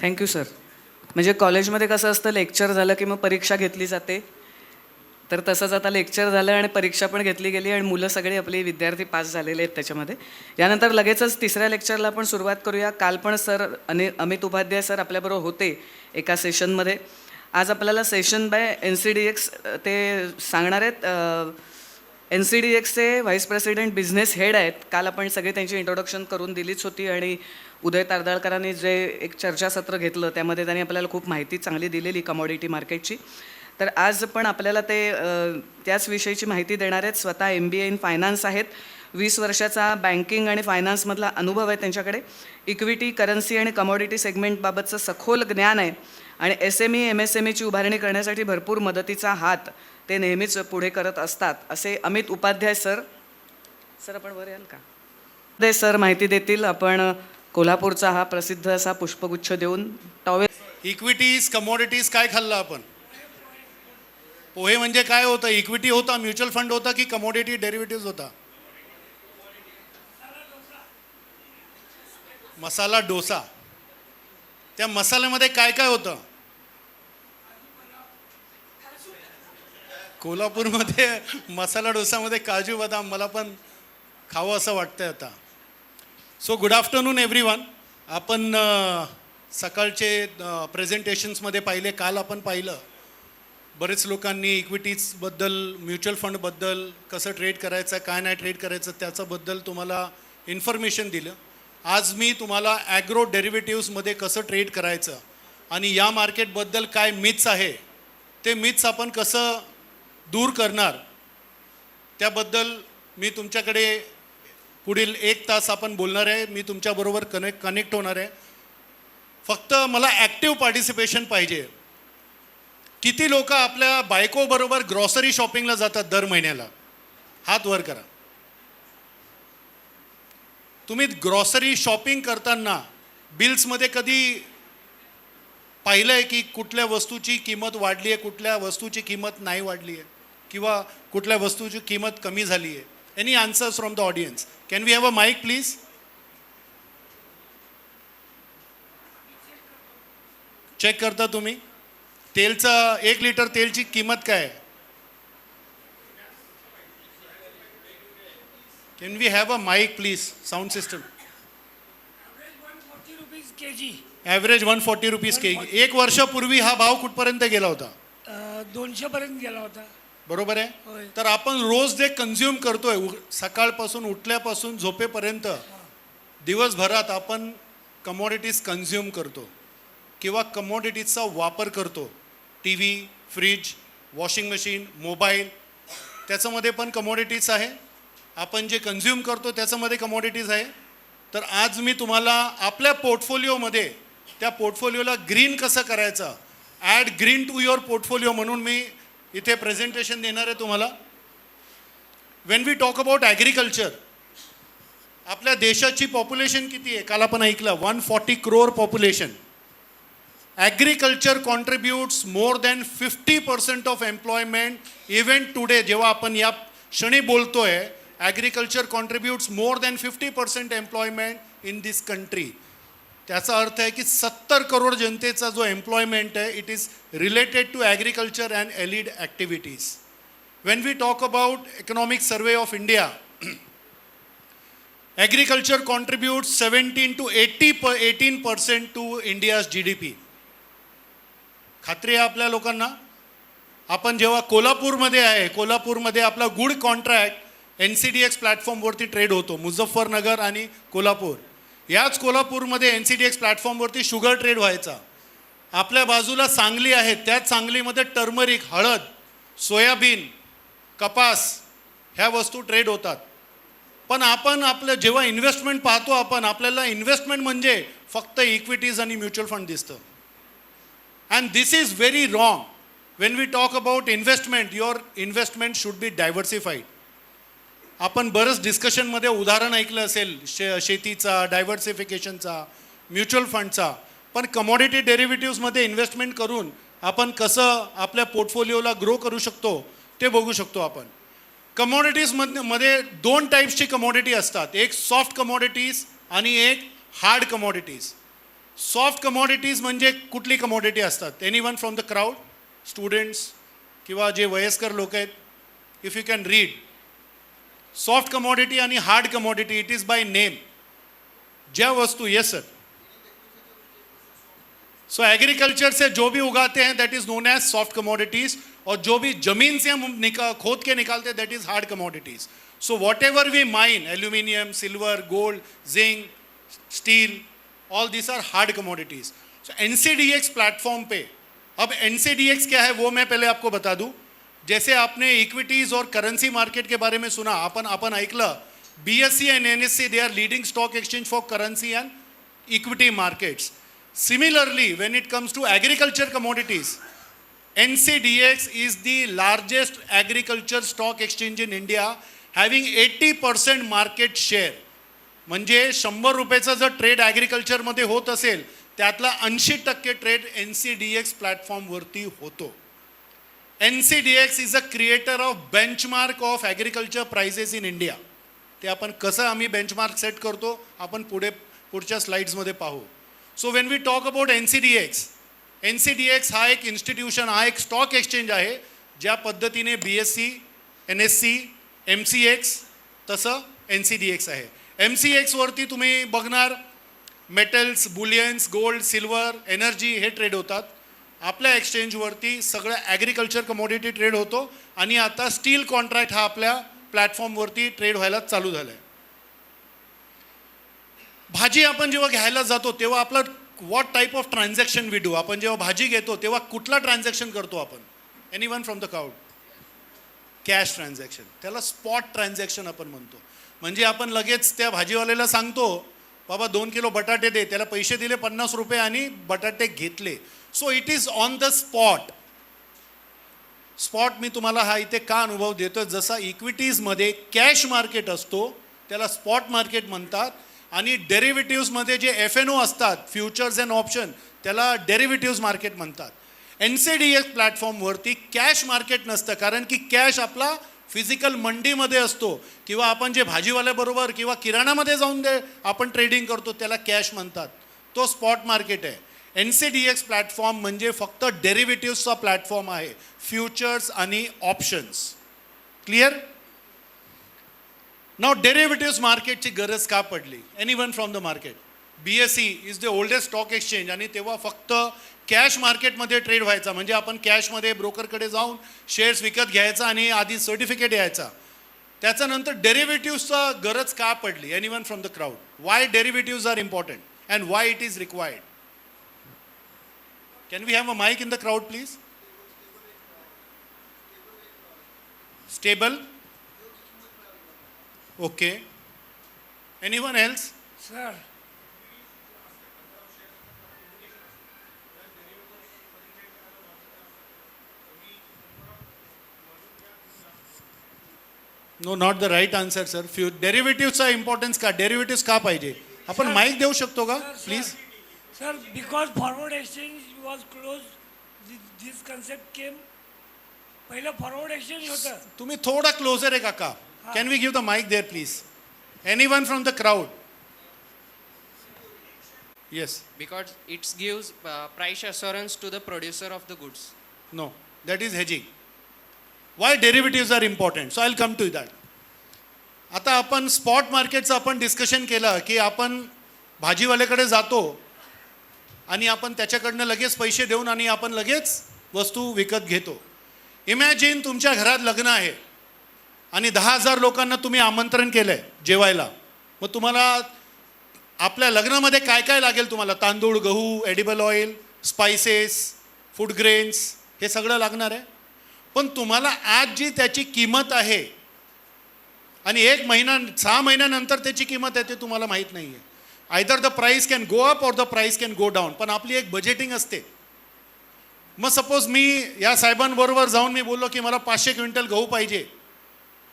Thank you sir. म्हणजे कॉलेजमध्ये कसं असतं, लेक्चर झालं की मग परीक्षा घेतली जाते. तर तसंच आता लेक्चर झालं आणि परीक्षा पण घेतली गेली आणि मुलं सगळे आपले विद्यार्थी पास झालेले आहेत त्याच्यामध्ये. यानंतर लगेचच तिसऱ्या लेक्चरला आपण सुरुवात करूया. काल पण सर अमित उपाध्याय सर आपल्याबरोबर होते एका सेशनमध्ये. आज आपल्याला सेशन बाय NCDX ते सांगणार आहेत. NCDXचे व्हाईस प्रेसिडेंट बिझनेस हेड आहेत. काल आपण सगळे त्यांची इंट्रोडक्शन करून दिलीच होती आणि उदय तारदाळकरांनी जे एक चर्चासत्र घेतलं त्यामध्ये त्यांनी आपल्याला खूप माहिती चांगली दिलेली कमॉडिटी मार्केटची. तर आज पण आपल्याला त्याच विषयीची माहिती देणार आहेत. स्वतः MBA इन फायनान्स आहेत. 20 वर्षाचा बँकिंग आणि फायनान्समधला अनुभव आहे त्यांच्याकडे. इक्विटी, करन्सी आणि कमॉडिटी सेगमेंटबाबतचं सखोल ज्ञान आहे आणि SME MSMEची उभारणी करण्यासाठी भरपूर मदतीचा हात ते नेहमीच पुढे करत असतात. असे अमित उपाध्याय सर. सर आपण वर याल का? ते सर माहिती देतील. आपण कोल्हापूरचा हा प्रसिद्ध असा पुष्पगुच्छ देऊन टॉवेल. इक्विटीज, कमोडिटीज काय खाल्लं आपण? पोहे म्हणजे काय होतं? इक्विटी होता, म्युच्युअल फंड होता की कमोडिटी डेरिव्हेटिव्ह होता? मसाला डोसा. त्या मसाल्यामध्ये काय काय होतं? कोल्हापूरमध्ये मसाला डोसामध्ये काजू बदाम. मला पण खावं असं वाटतंय आता. So good afternoon everyone. आपण सकाळचे प्रेझेंटेशन्समध्ये पाहिले, काल आपण पाहिलं बरेच लोकांनी इक्विटीजबद्दल, म्युच्युअल फंडबद्दल, कसं ट्रेड करायचं, काय नाही ट्रेड करायचं त्याच्याबद्दल तुम्हाला इन्फॉर्मेशन दिलं. आज मी तुम्हाला ॲग्रो डेरिव्हेटिव्समध्ये कसं ट्रेड करायचं आणि या मार्केटबद्दल काय मिथ्स आहे, ते मिथ्स आपण कसं दूर करणार त्याबद्दल मी तुमच्याकडे पुढील 1 तास आपण बोलणार आहे. मी तुमच्याबरोबर कनेक्ट होणार आहे. फक्त मला ॲक्टिव्ह पार्टिसिपेशन पाहिजे. किती लोक आपल्या बायकोबरोबर ग्रॉसरी शॉपिंगला जातात दर महिन्याला? हात वर करा. तुम्ही ग्रॉसरी शॉपिंग करताना बिल्समध्ये कधी पाहिलं आहे की कुठल्या वस्तूची किंमत वाढली आहे, कुठल्या वस्तूची किंमत नाही वाढली आहे, किंवा कुठल्या वस्तूची किंमत कमी झाली आहे? Any answers from the audience? Can we have a mike please? Check करता तुम्ही? तेलचं 1 लिटर तेलची किंमत काय आहे? Can we have a mike please? Sound system. Average 140 rupees K G. 1 वर्षापूर्वी हा भाव कुठपर्यंत गेला होता? 200 पर्यंत गेला होता. बरोबर आहे. होय. तर आपण रोज जे कन्झ्युम करतोय, सकाळपासून उठल्यापासून झोपेपर्यंत दिवसभरात आपण कमोडिटीज कन्झ्युम करतो किंवा कमोडिटीजचा वापर करतो. TV, fridge, washing machine, mobile, त्याच्यामध्ये पण कमोडिटीज आहे. आपण जे कन्झ्युम करतो त्याच्यामध्ये कमोडिटीज आहे. तर आज मी तुम्हाला आपल्या पोर्टफोलिओमध्ये त्या पोर्टफोलिओला ग्रीन कसं करायचं, add green to your portfolio म्हणून मी इथे प्रेझेंटेशन देणार आहे तुम्हाला. When we talk about agriculture, आपल्या देशाची पॉप्युलेशन किती आहे? काल आपण ऐकलं 140 crore population. Agriculture contributes more than 50% of employment. Even today जेव्हा आपण या क्षणी बोलतोय, agriculture contributes more than 50% employment in this country. त्याचा अर्थ आहे की 70 करोड जनतेचा जो एम्प्लॉयमेंट आहे, it is related to agriculture and allied activities. When we talk about economic survey of India, agriculture contributes 17 to 18% to India's GDP. खात्री आहे आपल्या लोकांना? आपण जेव्हा कोल्हापूरमध्ये आहे, कोल्हापूरमध्ये आपला गुड कॉन्ट्रॅक्ट NCDX प्लॅटफॉर्मवरती ट्रेड होतो. मुझफ्फरनगर आणि कोल्हापूर, याच कोल्हापूरमध्ये NCDX प्लॅटफॉर्मवरती शुगर ट्रेड व्हायचा. आपल्या बाजूला सांगली आहे, त्याच सांगलीमध्ये टर्मरिक, हळद, सोयाबीन, कपास ह्या वस्तू ट्रेड होतात. पण आपण आपलं जेव्हा इन्व्हेस्टमेंट पाहतो, आपल्याला इन्व्हेस्टमेंट म्हणजे फक्त इक्विटीज आणि म्युच्युअल फंड दिसतं. And this is very wrong. When we talk about investment, your investment should be diversified. आपण बरंच डिस्कशनमध्ये उदाहरण ऐकलं असेल शेतीचा, डायव्हर्सिफिकेशनचा, म्युच्युअल फंडचा. पण कमॉडिटी डेरिव्हेटिव्समध्ये इन्व्हेस्टमेंट करून आपण कसं आपल्या पोर्टफोलिओला ग्रो करू शकतो ते बघू शकतो आपण. कमॉडिटीजमध्ये 2 टाईप्सची कमॉडिटी असतात. एक सॉफ्ट कमॉडिटीज आणि एक हार्ड कमॉडिटीज. सॉफ्ट कमॉडिटीज म्हणजे कुठली कमॉडिटी असतात? Anyone from the crowd, students किंवा जे वयस्कर लोक आहेत, if you can read. Soft commodity आणि hard commodity, it is by name. ज्या वस्तु, यस सर. सो एग्रीकल्चर से जो भी उगाते हैं that is known as soft commodities, और जो भी जमीन से हम खोद के निकालते हैं that is hard commodities. So whatever we mine, aluminium, silver, gold, zinc, steel, all this are hard commodities. So NCDEX platform पे, अब एनसीडीएक्स क्या है वो मैं पहले आपको बता दूं. जैसे आपने इक्विटीज और करेंसी मार्केट के बारे में सुना, आपण ऐकलं, BSc and NSE, they are leading stock exchange for currency and equity markets. Similarly, when it comes to agriculture commodities, NCDX is the largest agriculture stock exchange in India, having 80% market share. म्हणजे 100 रुपयाचा जर trade ॲग्रिकल्चरमध्ये होत असेल, त्यातला 80% trade NCDX प्लॅटफॉर्मवरती होतो. NCDX is a creator of benchmark of agriculture prices in India. ते आपण कसं आम्ही बेंचमार्क सेट करतो आपण पुढच्या स्लाइड्समध्ये पाहू. So when we talk about NCDX हा एक इन्स्टिट्यूशन, हा एक स्टॉक एक्सचेंज आहे, ज्या पद्धतीने BSE, NSE, MCX तसं NCDX आहे. MCX वरती तुम्ही बघणार metals, bullions, gold, silver, energy हे ट्रेड होतात. आपल्या एक्सचेंजवरती सगळं ॲग्रिकल्चर कमोडिटी ट्रेड होतो, आणि आता स्टील कॉन्ट्रॅक्ट हा आपल्या प्लॅटफॉर्मवरती ट्रेड व्हायला चालू झालं आहे. भाजी आपण जेव्हा घ्यायला जातो तेव्हा आपलं what type of transaction we do. आपण जेव्हा भाजी घेतो तेव्हा कुठला ट्रान्झॅक्शन करतो आपण? Anyone from the crowd? Cash transaction. त्याला स्पॉट ट्रान्झॅक्शन आपण म्हणतो. म्हणजे आपण लगेच त्या भाजीवाल्याला सांगतो, बाबा 2 किलो बटाटे दे, त्याला पैसे दिले 50 रुपये आणि बटाटे घेतले. So it is on the spot. Spot मी तुम्हाला हा इथे का अनुभव देतो, जसा इक्विटीजमध्ये कॅश मार्केट असतो त्याला स्पॉट मार्केट म्हणतात, आणि डेरिव्हेटिव्हजमध्ये जे FNO असतात, फ्युचर्स अँड ऑप्शन, त्याला डेरिव्हेटिव्हज मार्केट म्हणतात. NCDX प्लॅटफॉर्मवरती कॅश मार्केट नसतं, कारण की कॅश आपला फिजिकल मंडीमध्ये असतो, किंवा आपण जे भाजीवाल्याबरोबर किंवा किराणामध्ये जाऊन आपण ट्रेडिंग करतो त्याला कॅश म्हणतात. तो स्पॉट मार्केट आहे. NCDX प्लॅटफॉर्म म्हणजे फक्त डेरिव्हेटिव्हजचा प्लॅटफॉर्म आहे, फ्युचर्स आणि ऑप्शन्स. क्लिअर? नाव डेरिव्हेटिव्हज मार्केटची गरज का पडली? Anyone from the market? BSE is the oldest stock exchange, आणि तेव्हा फक्त कॅश मार्केटमध्ये ट्रेड व्हायचा. म्हणजे आपण कॅशमध्ये ब्रोकरकडे जाऊन शेअर्स विकत घ्यायचा आणि आधी सर्टिफिकेट यायचा. त्याच्यानंतर डेरिव्हेटिव्हजचा गरज का पडली? Anyone from the crowd? Why derivatives are important and why it is required? Can we have a mic in the crowd, please? Stable? Okay. Anyone else? Sir No, not the right answer, sir. Few derivatives चा importance का? Derivatives का पाहिजे? आपण mic देऊ शकतो का please? Sir because forward exchange was close, this concept came. पहिलं forward exchange होतं. तुम्ही थोडा क्लोजर आहे काका. Can we give the mike there please? Anyone from the crowd? Yes. Because it gives price assurance to the producer of the goods. No, that is hedging. Why derivatives are important? So I'll come to that. आता आपण spot मार्केटचं आपण discussion केलं की आपण भाजीवाल्याकडे जातो आणि आपण त्याच्याकडनं लगेच पैसे देऊन आणि आपण लगेच वस्तू विकत घेतो. इमॅजिन तुमच्या घरात लग्न आहे आणि 10,000 लोकांना तुम्ही आमंत्रण केलं आहे जेवायला. मग तुम्हाला आपल्या लग्नामध्ये काय काय लागेल? तुम्हाला तांदूळ, गहू, edible oil, spices, food grains हे सगळं लागणार आहे. पण तुम्हाला आज जी त्याची किंमत आहे आणि 1 महिना 6 महिन्यानंतर त्याची किंमत आहे ते तुम्हाला माहीत नाही आहे. Either the price can go up or the price can go down. पण आपली एक बजेटिंग असते. मग सपोज मी या साहेबांबरोबर जाऊन मी बोललो की मला 500 क्विंटल गहू पाहिजे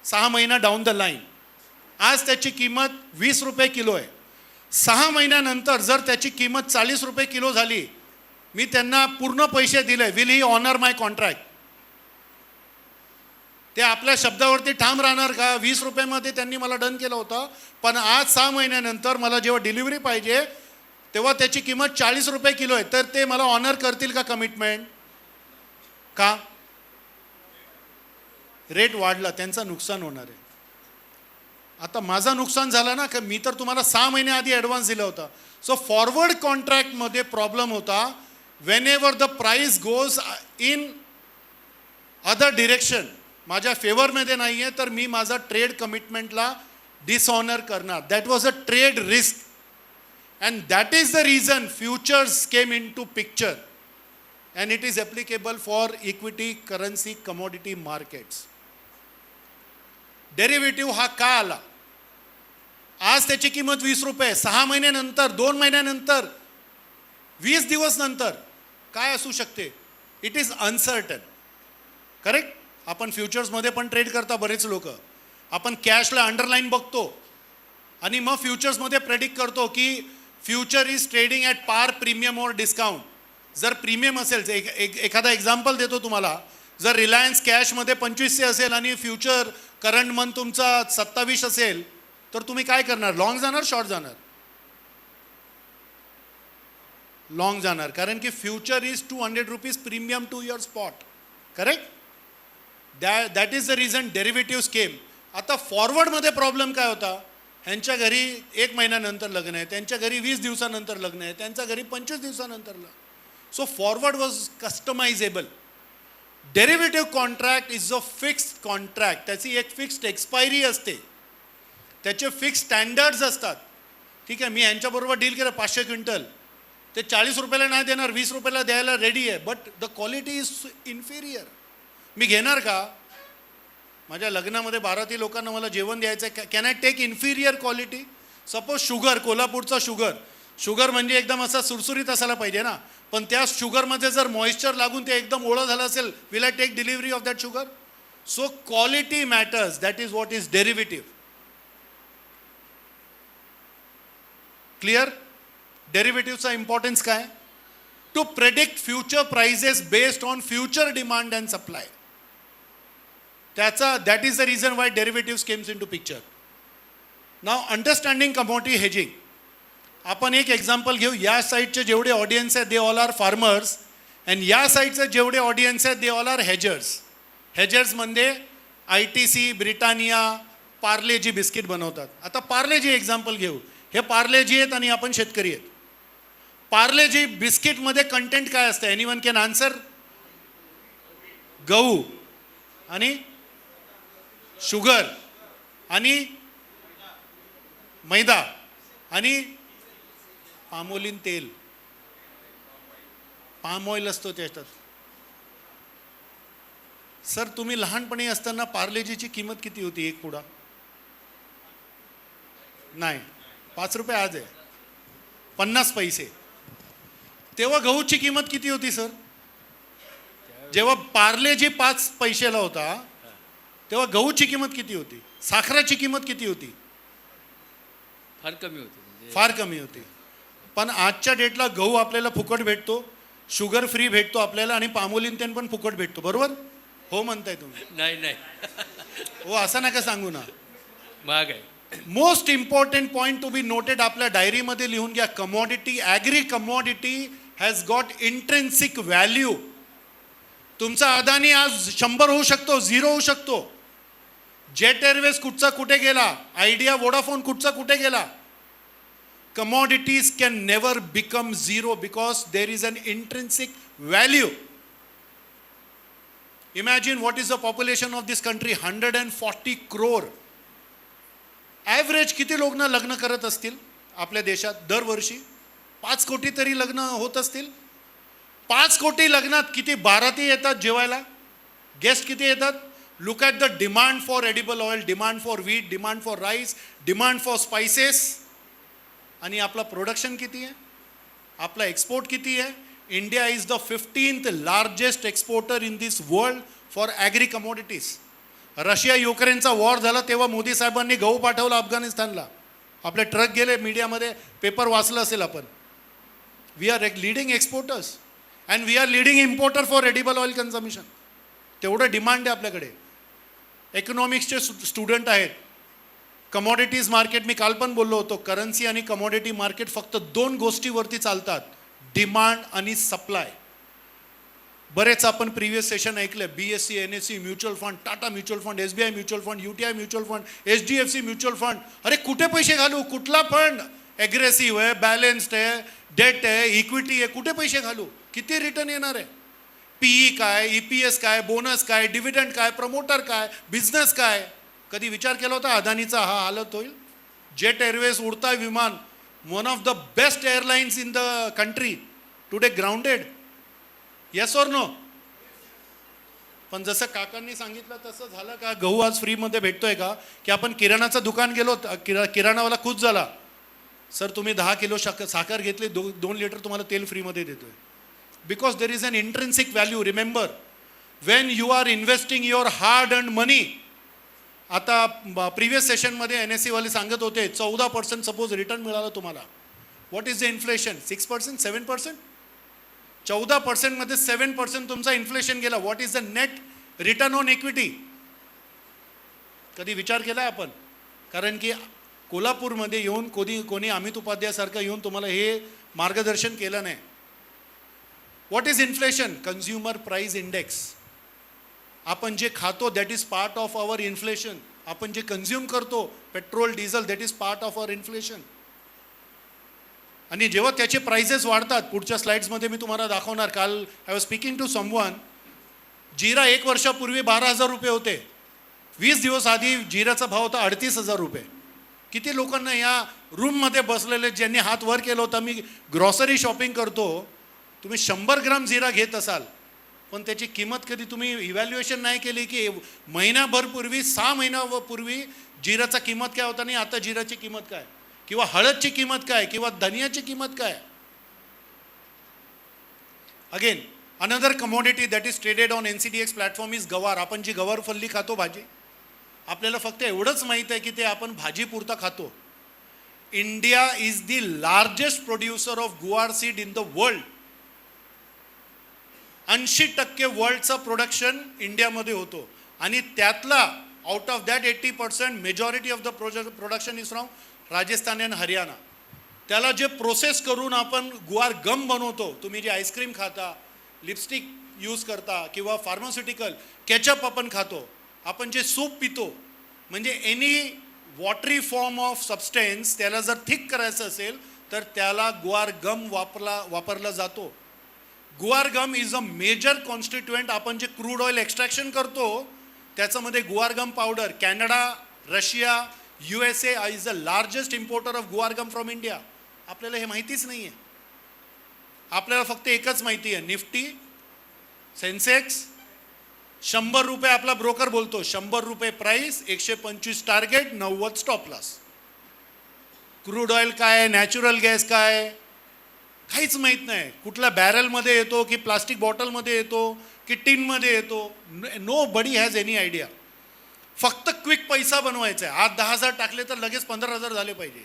6 महिना डाऊन द लाईन. आज त्याची किंमत 20 रुपये किलो आहे. 6 महिन्यानंतर जर त्याची किंमत 40 रुपये किलो झाली, मी त्यांना पूर्ण पैसे दिले, will he honour my contract? ते आपल्या शब्दावरती ठाम राहणार का? 20 रुपयामध्ये त्यांनी मला डन केलं होतं, पण आज 6 महिन्यानंतर मला जेव्हा डिलिव्हरी पाहिजे तेव्हा त्याची किंमत 40 रुपये किलो आहे, तर ते मला ऑनर करतील का कमिटमेंट? का? रेट वाढला, त्यांचं नुकसान होणार आहे. आता माझं नुकसान झालं ना, की मी तर तुम्हाला 6 महिने आधी ॲडव्हान्स दिला होता. सो फॉरवर्ड कॉन्ट्रॅक्टमध्ये प्रॉब्लेम होता. Whenever the price goes in other direction, माझ्या फेवरमध्ये नाही आहे, तर मी माझा ट्रेड कमिटमेंटला डिसऑनर करणार. That was a trade risk and that is the reason futures came in to picture and it is applicable for equity, currency, commodity markets. Derivative हा का आला? आज त्याची किंमत 20 रुपये, 6 महिन्यानंतर, 2 महिन्यानंतर, 20 दिवस नंतर काय असू शकते? It is uncertain. करेक्ट? आपण फ्युचर्समध्ये पण ट्रेड करता बरेच लोक. आपण कॅशला अंडरलाईन बघतो आणि मग फ्युचर्समध्ये प्रेडिक्ट करतो की फ्युचर इज ट्रेडिंग ॲट पार, प्रीमियम और डिस्काउंट. जर प्रीमियम असेल, एखादा एक्झाम्पल देतो तुम्हाला, जर रिलायन्स कॅशमध्ये 2500 असेल आणि फ्युचर करंट मंथ तुमचा 27 असेल, तर तुम्ही काय करणार? लॉंग जाणार, शॉर्ट जाणार? लॉंग जाणार, कारण की future is 200 rupees premium to your spot. Correct? That is the reason derivatives came. आता फॉरवर्डमध्ये प्रॉब्लेम काय होता? ह्यांच्या घरी 1 महिन्यानंतर लग्न आहे, त्यांच्या घरी 20 दिवसानंतर लग्न आहे, त्यांच्या घरी 25 दिवसानंतर लग्न. So forward was customisable. Derivative contract is a fixed contract. त्याची एक फिक्स्ड एक्सपायरी असते, त्याचे फिक्स स्टँडर्ड्स असतात. ठीक आहे, मी ह्यांच्याबरोबर डील केलं 500 क्विंटल, ते 40 रुपयाला नाही देणार, 20 रुपयाला द्यायला रेडी आहे, but the quality is inferior. मी घेणार का? माझ्या लग्नामध्ये 12 लोकांना मला जेवण द्यायचं आहे, can I take inferior quality? Suppose sugar, कोल्हापूरचा शुगर म्हणजे एकदम असा सुरसुरीत असायला पाहिजे ना, पण त्या शुगरमध्ये जर मॉइश्चर लागून ते एकदम ओळं झालं असेल, will I take delivery of that sugar? So quality matters. That is what is derivative. Clear? डेरिव्हेटिव्हचा इम्पॉर्टन्स काय? To predict future prices based on future demand and supply. That is the reason why derivatives comes in to picture. Now understanding commodity hedging. आपण एक example घेऊ. या साईडचे जेवढे audience आहेत, they all are farmers, and या साईडचे जेवढे ऑडियन्स आहेत, they all are हेजर्स. हेजर्समध्ये ITC, Britannia, Parle-G biscuit बनवतात. आता पार्लेजी एक्झाम्पल घेऊ. हे पार्लेजी आहेत आणि आपण शेतकरी आहेत. पार्लेजी बिस्किटमध्ये कंटेंट काय असतं? Anyone can answer? गहू आणि शुगर आणि मैदा आणि पामोलिन तेल, पाम ऑइल असतो त्याच्यात. सर, तुम्ही लहानपणी असताना पार्लेजीची किंमत किती होती? एक पुडा? नाही, 5 रुपये. आज आहे 50 पैसे. तेव्हा गहूची किंमत किती होती सर? जेव्हा पार्लेजी 5 पैशाला होता, तेव्हा गहूची किंमत किती होती? साखरेची किंमत किती होती? फार कमी होती. फार कमी होती. पण आजच्या डेटला गहू आपल्याला फुकट भेटतो, शुगर फ्री भेटतो आपल्याला, आणि पामोलिन तेल पण फुकट भेटतो. बरोबर? हो म्हणताय तुम्ही? नाही हो, असं नका सांगू ना. महाग आहे. Most important point to be noted, आपल्या डायरीमध्ये लिहून घ्या. Commodity, agri commodity has got intrinsic value. तुमचा अदानी आज 100 होऊ शकतो, 0 होऊ शकतो. जेट एअरवेज कुठचा कुठे गेला, आयडिया, वोडाफोन कुठचा कुठे गेला. Commodities can never become zero because there is an intrinsic value. Imagine what is the population of this country, 140 crore. Average किती लोक ना लग्न करत असतील आपल्या देशात दरवर्षी? 5 कोटी तरी लग्न होत असतील. 5 कोटी लग्नात किती बाराती येतात जेवायला? गेस्ट किती येतात? Look at the demand for edible oil, demand for wheat, demand for rice, demand for spices. आणि आपला प्रोडक्शन किती आहे? आपला एक्सपोर्ट किती आहे? India is the 15th largest exporter in this world for agri commodities. Russia युक्रेनचा war झाला तेव्हा मोदी साहेबांनी गहू पाठवला अफगाणिस्तानला. आपले ट्रक गेले, मीडियामध्ये पेपर वाचलं असेल आपण. We are leading exporters and we are leading importer for edible oil consumption. तेवढं डिमांड आहे आपल्याकडे. इकॉनॉमिक्सचे स्टुडंट आहेत, कमॉडिटीज मार्केट, मी काल पण बोललो होतो, करन्सी आणि कमॉडिटी मार्केट फक्त 2 गोष्टीवरती चालतात, डिमांड आणि सप्लाय. बरेच आपण प्रिव्हियस सेशन ऐकलं, BSE, NSE mutual fund, Tata mutual fund, SBI mutual fund, UTI mutual fund, HDFC mutual fund. अरे कुठे पैसे घालू? कुठला फंड ॲग्रेसिव्ह आहे, बॅलन्स्ड आहे, डेट आहे, इक्विटी आहे, कुठे पैसे घालू? किती रिटर्न येणार आहे? PE काय, EPS काय, बोनस काय, डिव्हिडंड काय, प्रमोटर काय, बिझनेस काय? कधी विचार केला होता अदानीचा हा हालत होईल? जेट एअरवेज, उडता विमान, one of the best airlines in the country, today grounded. Yes or no? पण जसं काकांनी सांगितलं तसं झालं का? गहू आज फ्रीमध्ये भेटतोय का? की आपण किराणाचं दुकान गेलो, किराणावाला खुश झाला, सर तुम्ही 10 किलो साखर घेतली, 2 लिटर तुम्हाला तेल फ्रीमध्ये देतोय. Because there is an intrinsic value. Remember, when you are investing your hard earned money. आता प्रिव्हियस सेशनमध्ये NSE वाले सांगत होते 14% सपोज रिटर्न मिळालं तुम्हाला. What is the inflation? 6%, 7%? 14% मध्ये 7% तुमचा इन्फ्लेशन गेला. What is the net return on equity? कधी विचार केला आपण? कारण की कोल्हापूरमध्ये येऊन कोणी अमित उपाध्यायासारखं येऊन तुम्हाला हे मार्गदर्शन केलं नाही. What is inflation? Consumer price index. आपण जे खातो that is part of our inflation. आपण जे कन्झ्युम करतो petrol diesel that is part of our inflation. आणि जेव्हा त्याचे प्राइसेस वाढतात, पुढच्या स्लाइड्समध्ये मी तुम्हाला दाखवणार. काल I was speaking to someone, जिरा 1 वर्षापूर्वी 12,000 रुपये होते. 20 दिवस आधी जिराचा भाव होता 38,000 रुपये. किती लोकांना या रूममध्ये बसलेले ज्यांनी हात वर केला होता, मी ग्रॉसरी शॉपिंग करतो, तुम्ही 100 ग्राम जिरा घेत असाल, पण त्याची किंमत कधी तुम्ही इव्हॅल्युएशन नाही केली की महिनाभरपूर्वी, 6 महिन्यापूर्वी जिराचा किंमत काय होता आणि आता जिराची किंमत काय, किंवा हळदची किंमत काय, किंवा धनियाची किंमत काय. Again another commodity that is traded on NCDX platform is गवार. आपण जी गवार फल्ली खातो भाजी, आपल्याला फक्त एवढंच माहीत आहे की ते आपण भाजी पुरता खातो. India is the largest producer of guar seed in the world. 80% वर्ल्डचं प्रोडक्शन इंडियामध्ये होतो आणि त्यातला out of that 80% majority of the production is from Rajasthan and Haryana. त्याला जे प्रोसेस करून आपण गुआर गम बनवतो, तुम्ही जे आईस्क्रीम खाता, लिपस्टिक यूज करता, किंवा फार्मास्युटिकल केचप आपण खातो, आपण जे सूप पितो, म्हणजे एनी वॉटरी फॉर्म ऑफ सबस्टेन्स त्याला जर थिक करायचं असेल तर त्याला गुआर गम वापरला जातो. Guar gum is a major constituent. आपण जे क्रूड ऑइल एक्स्ट्रॅक्शन करतो त्याच्यामध्ये guar gum powder. Canada, Russia, USA is the largest importer of guar gum from India. आपल्याला हे माहितीच नाही आहे. आपल्याला फक्त एकच माहिती आहे, निफ्टी, सेन्सेक्स 100 रुपये आपला ब्रोकर बोलतो, 100 रुपये price, 125 target, 90 stop loss. Crude oil काय, नॅचरल गॅस काय, काहीच माहीत नाही. कुठल्या बॅरलमध्ये येतो की प्लास्टिक बॉटलमध्ये येतो की टिनमध्ये येतो, nobody has any idea. फक्त क्विक पैसा बनवायचा आहे. आज 10,000 टाकले तर लगेच 15,000 झाले पाहिजे.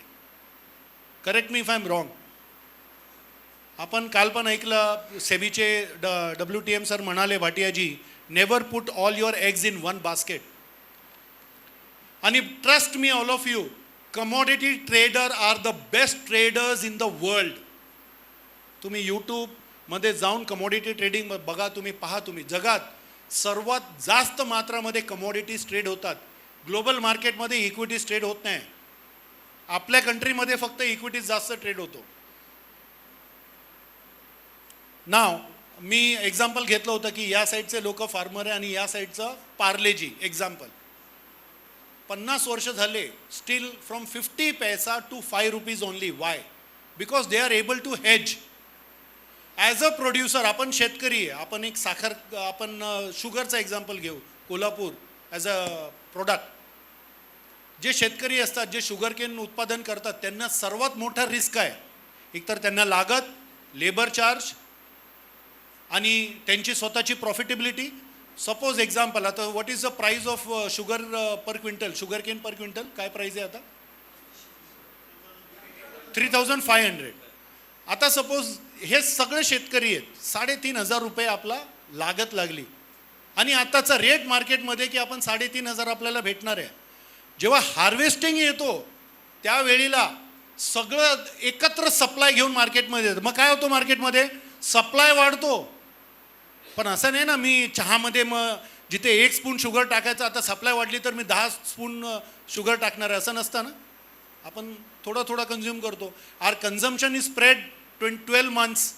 Correct me if I am wrong. आपण काल पण ऐकलं, सेबीचे WTM सर म्हणाले, Bhatiaji, never put all your eggs in one basket. आणि trust me all of you, commodity trader are the best traders in the world. तुम्ही यूट्यूबमध्ये जाऊन कमॉडिटी ट्रेडिंग बघा, तुम्ही पहा, तुम्ही जगात सर्वात जास्त मात्रामध्ये कमॉडिटीज ट्रेड होतात. ग्लोबल मार्केटमध्ये इक्विटीज ट्रेड होत नाही. आपल्या कंट्रीमध्ये फक्त इक्विटीज जास्त ट्रेड होतो. नाव मी एक्झाम्पल घेतलं होतं की या साईडचे लोक फार्मर आहे आणि या साईडचं पार्लेजी. एक्झाम्पल, 50 वर्ष झाले steel from 50 paisa to 5 rupees only. Why? Because they are able to hedge. As a producer, आपण शेतकरी आहे, आपण एक साखर, आपण शुगरचा एक्झाम्पल घेऊ, कोल्हापूर ॲज अ प्रोडक्ट. जे शेतकरी असतात, जे शुगर केन उत्पादन करतात, त्यांना सर्वात मोठा रिस्क आहे. एकतर त्यांना लागत, लेबर चार्ज आणि त्यांची स्वतःची प्रॉफिटेबिलिटी. सपोज एक्झाम्पल, आता what is the price of sugar per quintal, sugar cane per quintal काय प्राईज आहे आता? 3,500. आता सपोज हे सगळे शेतकरी आहेत, 3,500 रुपये आपला लागत लागली आणि आताचा रेट मार्केटमध्ये की आपण 3,500 आपल्याला भेटणार आहे. जेव्हा हार्वेस्टिंग येतो त्यावेळेला सगळं एकत्र सप्लाय घेऊन मार्केटमध्ये येतं. मग काय होतं मार्केटमध्ये? सप्लाय वाढतो. पण असं नाही ना, मी चहामध्ये मग जिथे 1 स्पून शुगर टाकायचं, आता सप्लाय वाढली तर मी 10 स्पून शुगर टाकणार आहे, असं नसतं ना. आपण थोडा थोडा कन्झ्युम करतो. Our consumption is spread 12 months,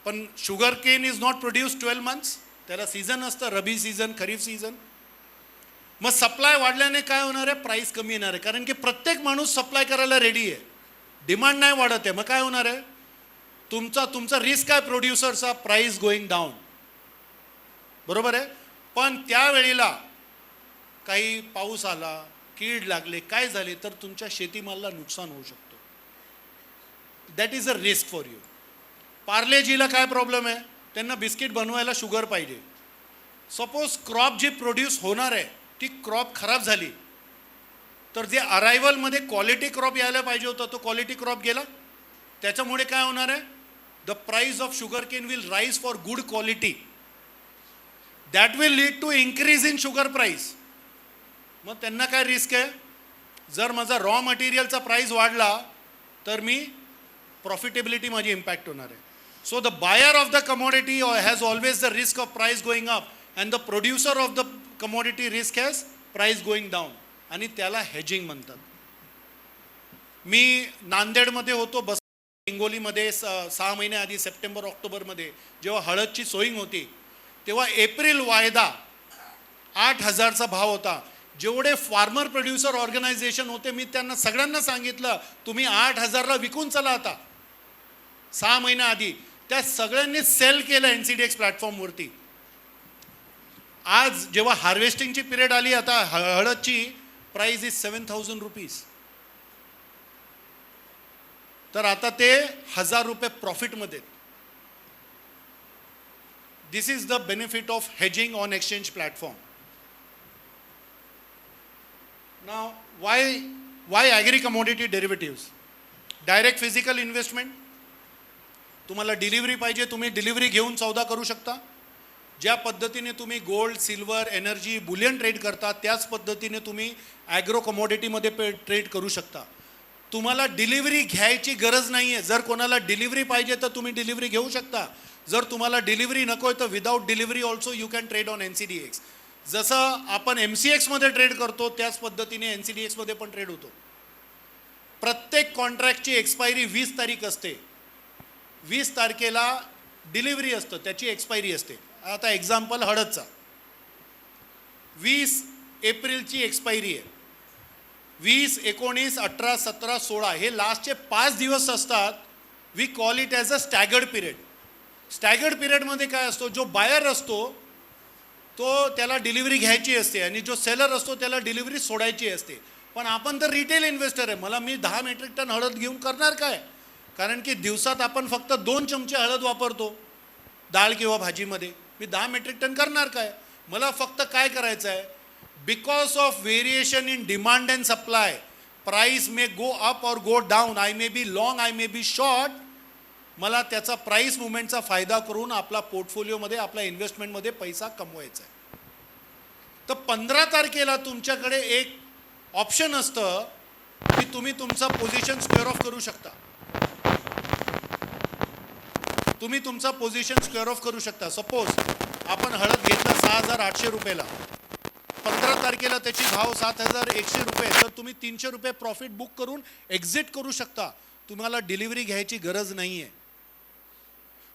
पण sugar cane is not produce 12 months. त्याला सीझन असतं, रबी सीझन, खरीफ सीझन. मग सप्लाय वाढल्याने काय होणार आहे? प्राईस कमी येणार आहे, कारण की प्रत्येक माणूस सप्लाय करायला रेडी आहे, डिमांड नाही वाढत आहे. मग काय होणार आहे? तुमचा रिस्क आहे प्रोड्युसरचा, प्राईस गोईंग डाऊन. बरोबर आहे. पण त्यावेळेला काही पाऊस आला, कीड लागले, काय झाले तर तुमच्या शेतीमालाला नुकसान होऊ शकतो. That is a risk for you. पार्लेजीला काय प्रॉब्लेम आहे? त्यांना बिस्किट बनवायला शुगर पाहिजे. सपोज क्रॉप जी प्रोड्यूस होणार आहे ती क्रॉप खराब झाली तर जे अरायवलमध्ये क्वालिटी क्रॉप यायला पाहिजे होता तो क्वालिटी क्रॉप गेला. त्याच्यामुळे काय होणार आहे? The price of sugar cane will rise for good quality. That will lead to increase in sugar price. मग त्यांना काय रिस्क आहे? जर माझा रॉ मटेरियलचा प्राईस वाढला तर मी प्रॉफिटेबिलिटी माझी इम्पॅक्ट होणार आहे. So the buyer of the commodity has always the risk of price going up and the producer of the commodity risk has price going down, आणि त्याला हेजिंग म्हणतात. मी नांदेडमध्ये होतो, बस हिंगोलीमध्ये 6 महिन्याआधी सप्टेंबर ऑक्टोबरमध्ये जेव्हा हळदची सोईंग होती तेव्हा एप्रिल वायदा 8,000चा भाव होता. जेवढे फार्मर प्रोड्युसर ऑर्गनायझेशन होते मी त्यांना सगळ्यांना सांगितलं तुम्ही 8,000ला विकून चला. आता 6 महिन्याआधी त्या सगळ्यांनी सेल केलं NCDX प्लॅटफॉर्मवरती. आज जेव्हा हार्वेस्टिंगची पिरियड आली, आता हळदची प्राइस इज 7,000 रुपीज. तर आता ते 1,000 रुपये प्रॉफिटमध्ये. This is the benefit of hedging on exchange platform. Now why agri commodity derivatives? Direct physical investment. तुम्हाला डिलिव्हरी पाहिजे, तुम्ही डिलिव्हरी घेऊन सौदा करू शकता. ज्या पद्धतीने तुम्ही gold, silver, energy, Boolean trade करता त्याच पद्धतीने तुम्ही ॲग्रो कमोडिटीमध्ये ट्रेड करू शकता. तुम्हाला डिलिव्हरी घ्यायची गरज नाही आहे. जर कोणाला डिलिव्हरी पाहिजे तर तुम्ही डिलिव्हरी घेऊ शकता. जर तुम्हाला डिलिव्हरी नको आहे तर without delivery also you can trade on NCDX. जसं आपण MCXमध्ये ट्रेड करतो त्याच पद्धतीने NCDXमध्ये पण ट्रेड होतो. प्रत्येक कॉन्ट्रॅक्टची एक्सपायरी 20 तारीख असते. 20 तारखेला डिलिव्हरी असतं, त्याची एक्सपायरी असते. आता एक्झाम्पल हळदचा 20 एप्रिलची एक्सपायरी आहे. 20, 19, 18, 17, 16 हे लास्टचे 5 दिवस असतात. We call it as a staggered period. Staggered पिरियडमध्ये काय असतो? जो बायर असतो तो त्याला डिलिव्हरी घ्यायची असते आणि जो सेलर असतो त्याला डिलिव्हरी सोडायची असते. पण आपण तर रिटेल इन्व्हेस्टर आहे. मी 10 मेट्रिक टन हळद घेऊन करणार काय? कारण की दिवसात आपण फक्त 2 चमचे हळद वापरतो डाळ किंवा भाजीमध्ये. मी 10 मेट्रिक टन करणार काय? मला फक्त काय करायचं आहे? Because of variation in demand and supply price may go up or go down. I may be long, I may be short. मला त्याचा प्राईस मुवमेंटचा फायदा करून आपला पोर्टफोलिओमध्ये, आपल्या इन्व्हेस्टमेंटमध्ये पैसा कमवायचा आहे. तर 15 तारखेला तुमच्याकडे एक ऑप्शन असतं की तुम्ही तुमचा पोझिशन स्क्वेअर ऑफ करू शकता. तुम्ही तुमचा पोझिशन स्क्वेअर ऑफ करू शकता. सपोज आपण हळद घेतला 6,800 रुपयाला, 15 तारखेला त्याची भाव 7,100 रुपये, तर तुम्ही 300 रुपये प्रॉफिट बुक करून एक्झिट करू शकता. तुम्हाला डिलिव्हरी घ्यायची गरज नाही आहे.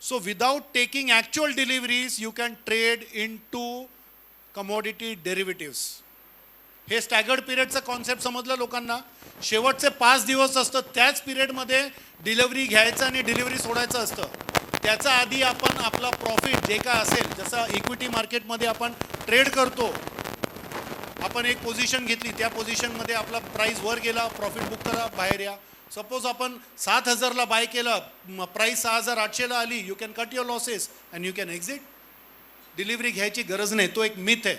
So without taking actual deliveries you can trade into commodity derivatives. हे स्टॅगर्ड पिरियडचं कॉन्सेप्ट समजलं लोकांना. शेवटचे 5 दिवस असतं, त्याच पिरियडमध्ये डिलिव्हरी घ्यायचं आणि डिलिव्हरी सोडायचं असतं. त्याचा आधी आपण आपला प्रॉफिट जे काय असेल, जसं इक्विटी मार्केटमध्ये आपण ट्रेड करतो, आपण एक पोझिशन घेतली, त्या पोझिशनमध्ये आपला प्राईस वर गेला, प्रॉफिट बुक करा, बाहेर या. सपोज आपण 7,000ला बाय केलं, प्राईस 6,800ला आली, you can cut your losses and you can exit. Delivery घ्यायची गरज नाही. तो एक मिथ आहे.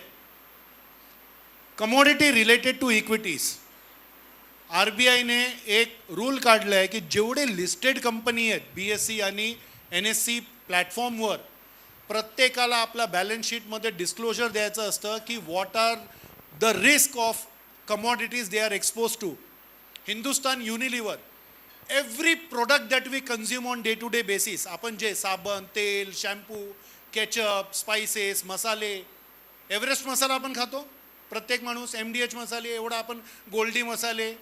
Commodity related to equities. RBIने एक रूल काढला आहे की जेवढे लिस्टेड कंपनी आहेत BSE आणि NSE प्लॅटफॉर्मवर, प्रत्येकाला आपला बॅलन्स शीटमध्ये डिस्क्लोजर द्यायचं असतं की what are the risk of commodities they are exposed to. Hindustan Unilever, every product that we consume on day to day basis, आपण जे साबण, तेल, शॅम्पू, केचप, स्पाइसेस, मसाले, एव्हरेस्ट मसाला आपण खातो प्रत्येक माणूस, MDH मसाले, एवढा आपण गोल्डी मसाले,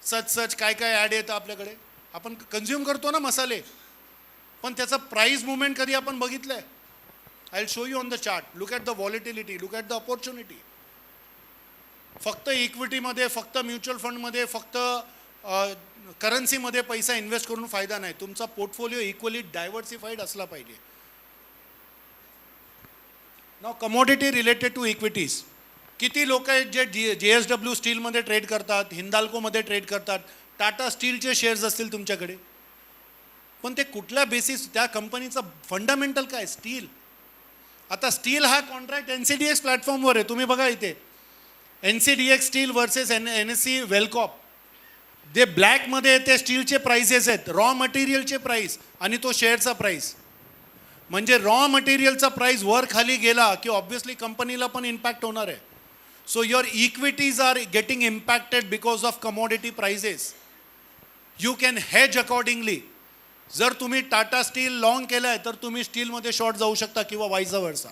सच काय काय ॲड येतं आपल्याकडे, आपण कन्झ्युम करतो ना मसाले, पण त्याचा प्राइस मुवमेंट कधी आपण बघितलंय? I will show you on the chart. Look at the volatility, look at the opportunity. फक्त इक्विटीमध्ये, फक्त म्युच्युअल फंडमध्ये, फक्त करन्सीमध्ये पैसा इन्व्हेस्ट करून फायदा नाही. तुमचा पोर्टफोलिओ इक्वली डायव्हर्सिफाईड असला पाहिजे. नाव कमोडिटी रिलेटेड टू इक्विटीज. किती लोक आहेत जे JSW स्टीलमध्ये ट्रेड करतात, हिंदाल्कोमध्ये ट्रेड करतात, टाटा स्टीलचे शेअर्स असतील तुमच्याकडे, पण ते कुठल्या बेसिस, त्या कंपनीचा फंडामेंटल काय? स्टील. आता स्टील हा कॉन्ट्रॅक्ट NCDX प्लॅटफॉर्मवर आहे. तुम्ही बघा इथे NCDX स्टील वर्सेस NSE वेलकॉप. जे ब्लॅकमध्ये येते स्टीलचे प्राइसेस आहेत, रॉ मटेरियलचे प्राईस आणि तो शेअरचा प्राईस. म्हणजे रॉ मटेरियलचा प्राईस वर खाली गेला की ऑब्व्हियसली कंपनीला पण इम्पॅक्ट होणार आहे. So your equities are getting impacted because of commodity prices. You can hedge accordingly. जर तुम्ही टाटा स्टील लॉंग केलं आहे तर तुम्ही स्टीलमध्ये शॉर्ट जाऊ शकता किंवा वाईस वर्सा.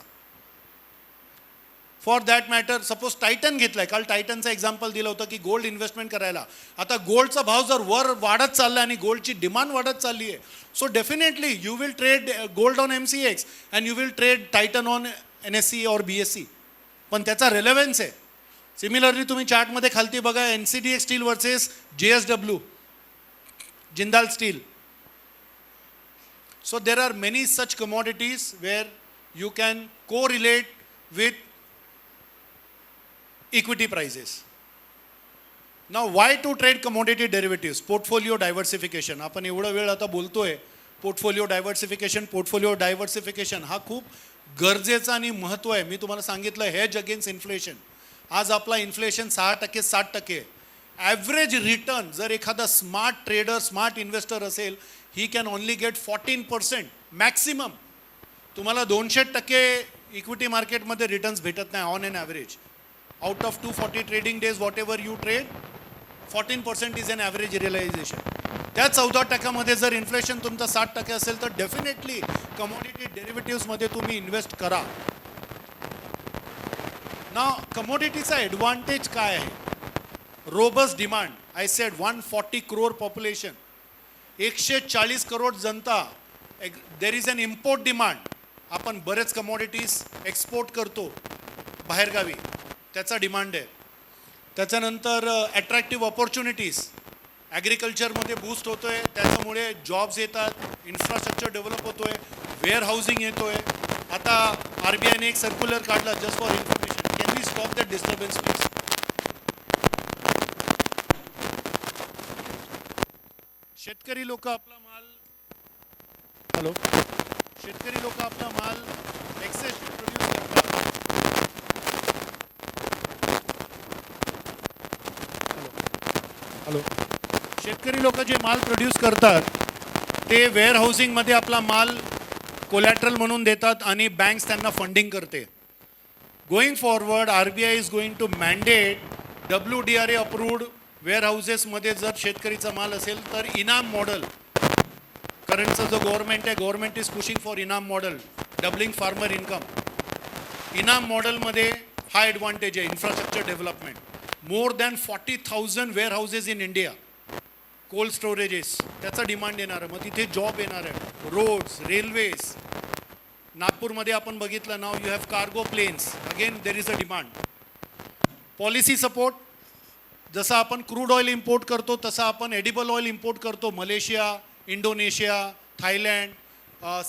For that matter suppose Titan घेतलं आहे, काल टायटनचं एक्झाम्पल दिलं होतं की गोल्ड इन्व्हेस्टमेंट करायला. आता गोल्डचा भाव जर वर वाढत चालला आणि गोल्डची डिमांड वाढत चालली आहे, so definitely you will trade gold on MCX and you will trade Titan on NSE और BSE. पण त्याचा रेलेव्हन्स आहे. सिमिलरली तुम्ही चार्टमध्ये खालती बघा NCDX steel versus JSW, Jindal steel. So there are many such commodities where you can correlate with equity prices. Now why to trade commodity derivatives? Portfolio diversification. आपण एवढा वेळ आता बोलतोय पोर्टफोलिओ डायव्हर्सिफिकेशन हा खूप गरजेचा आणि महत्त्व आहे. मी तुम्हाला सांगितलं हेज अगेन्स्ट इन्फ्लेशन. आज आपला इन्फ्लेशन 6% 7%. ॲव्हरेज रिटर्न जर एखादा स्मार्ट ट्रेडर, स्मार्ट इन्व्हेस्टर असेल, he can only get 14% maximum. तुम्हाला 200% इक्विटी मार्केटमध्ये रिटर्न्स भेटत नाही on an average. Out of 240 trading days whatever you trade, 14% is an average realisation. त्या 14% जर इन्फ्लेशन तुमचा 7% असेल तर डेफिनेटली कमोडिटी डेरिव्हेटिव्समध्ये तुम्ही इन्व्हेस्ट करा. ना कमोडिटीचा ॲडव्हान्टेज काय आहे? Robust demand. I said 140 crore population, 140 crore जनता. There is an import demand. आपण बरेच कमोडिटीज एक्सपोर्ट करतो बाहेरगावी, त्याचा डिमांड आहे. त्याच्यानंतर अट्रॅक्टिव्ह ऑपॉर्च्युनिटीज. ॲग्रिकल्चरमध्ये बूस्ट होतो आहे, त्याच्यामुळे जॉब्स येतात, इन्फ्रास्ट्रक्चर डेव्हलप होतो आहे, वेअर हाऊसिंग येतो आहे. आता RBIने एक सर्क्युलर काढला just for information. Can we stop that disturbance please? शेतकरी लोक आपला माल शेतकरी लोक आपला माल एक्सेस प्रोड्यूस करतात. शेतकरी लोक जे माल प्रोड्यूस करतात ते वेअर हाऊसिंगमध्ये आपला माल कोलॅटरल म्हणून देतात आणि बँक्स त्यांना फंडिंग करते. Going forward RBI is going to mandate WDRA approved वेअर हाऊसेसमध्ये जर शेतकरीचा माल असेल तर इनाम मॉडेल. करंटचा जो government is pushing for eNAM model, doubling farmer income. ENAM मॉडेलमध्ये हा ॲडव्हान्टेज आहे infrastructure development. More than 40,000 warehouses in India, cold storages, त्याचा डिमांड येणार आहे. मग तिथे जॉब येणार आहे. Roads, railways. नागपूरमध्ये आपण बघितलं, now you have cargo planes, again there is a demand. Policy support. जसं आपण क्रूड ऑइल इम्पोर्ट करतो तसं आपण एडिबल ऑइल इम्पोर्ट करतो. Malaysia, Indonesia, Thailand,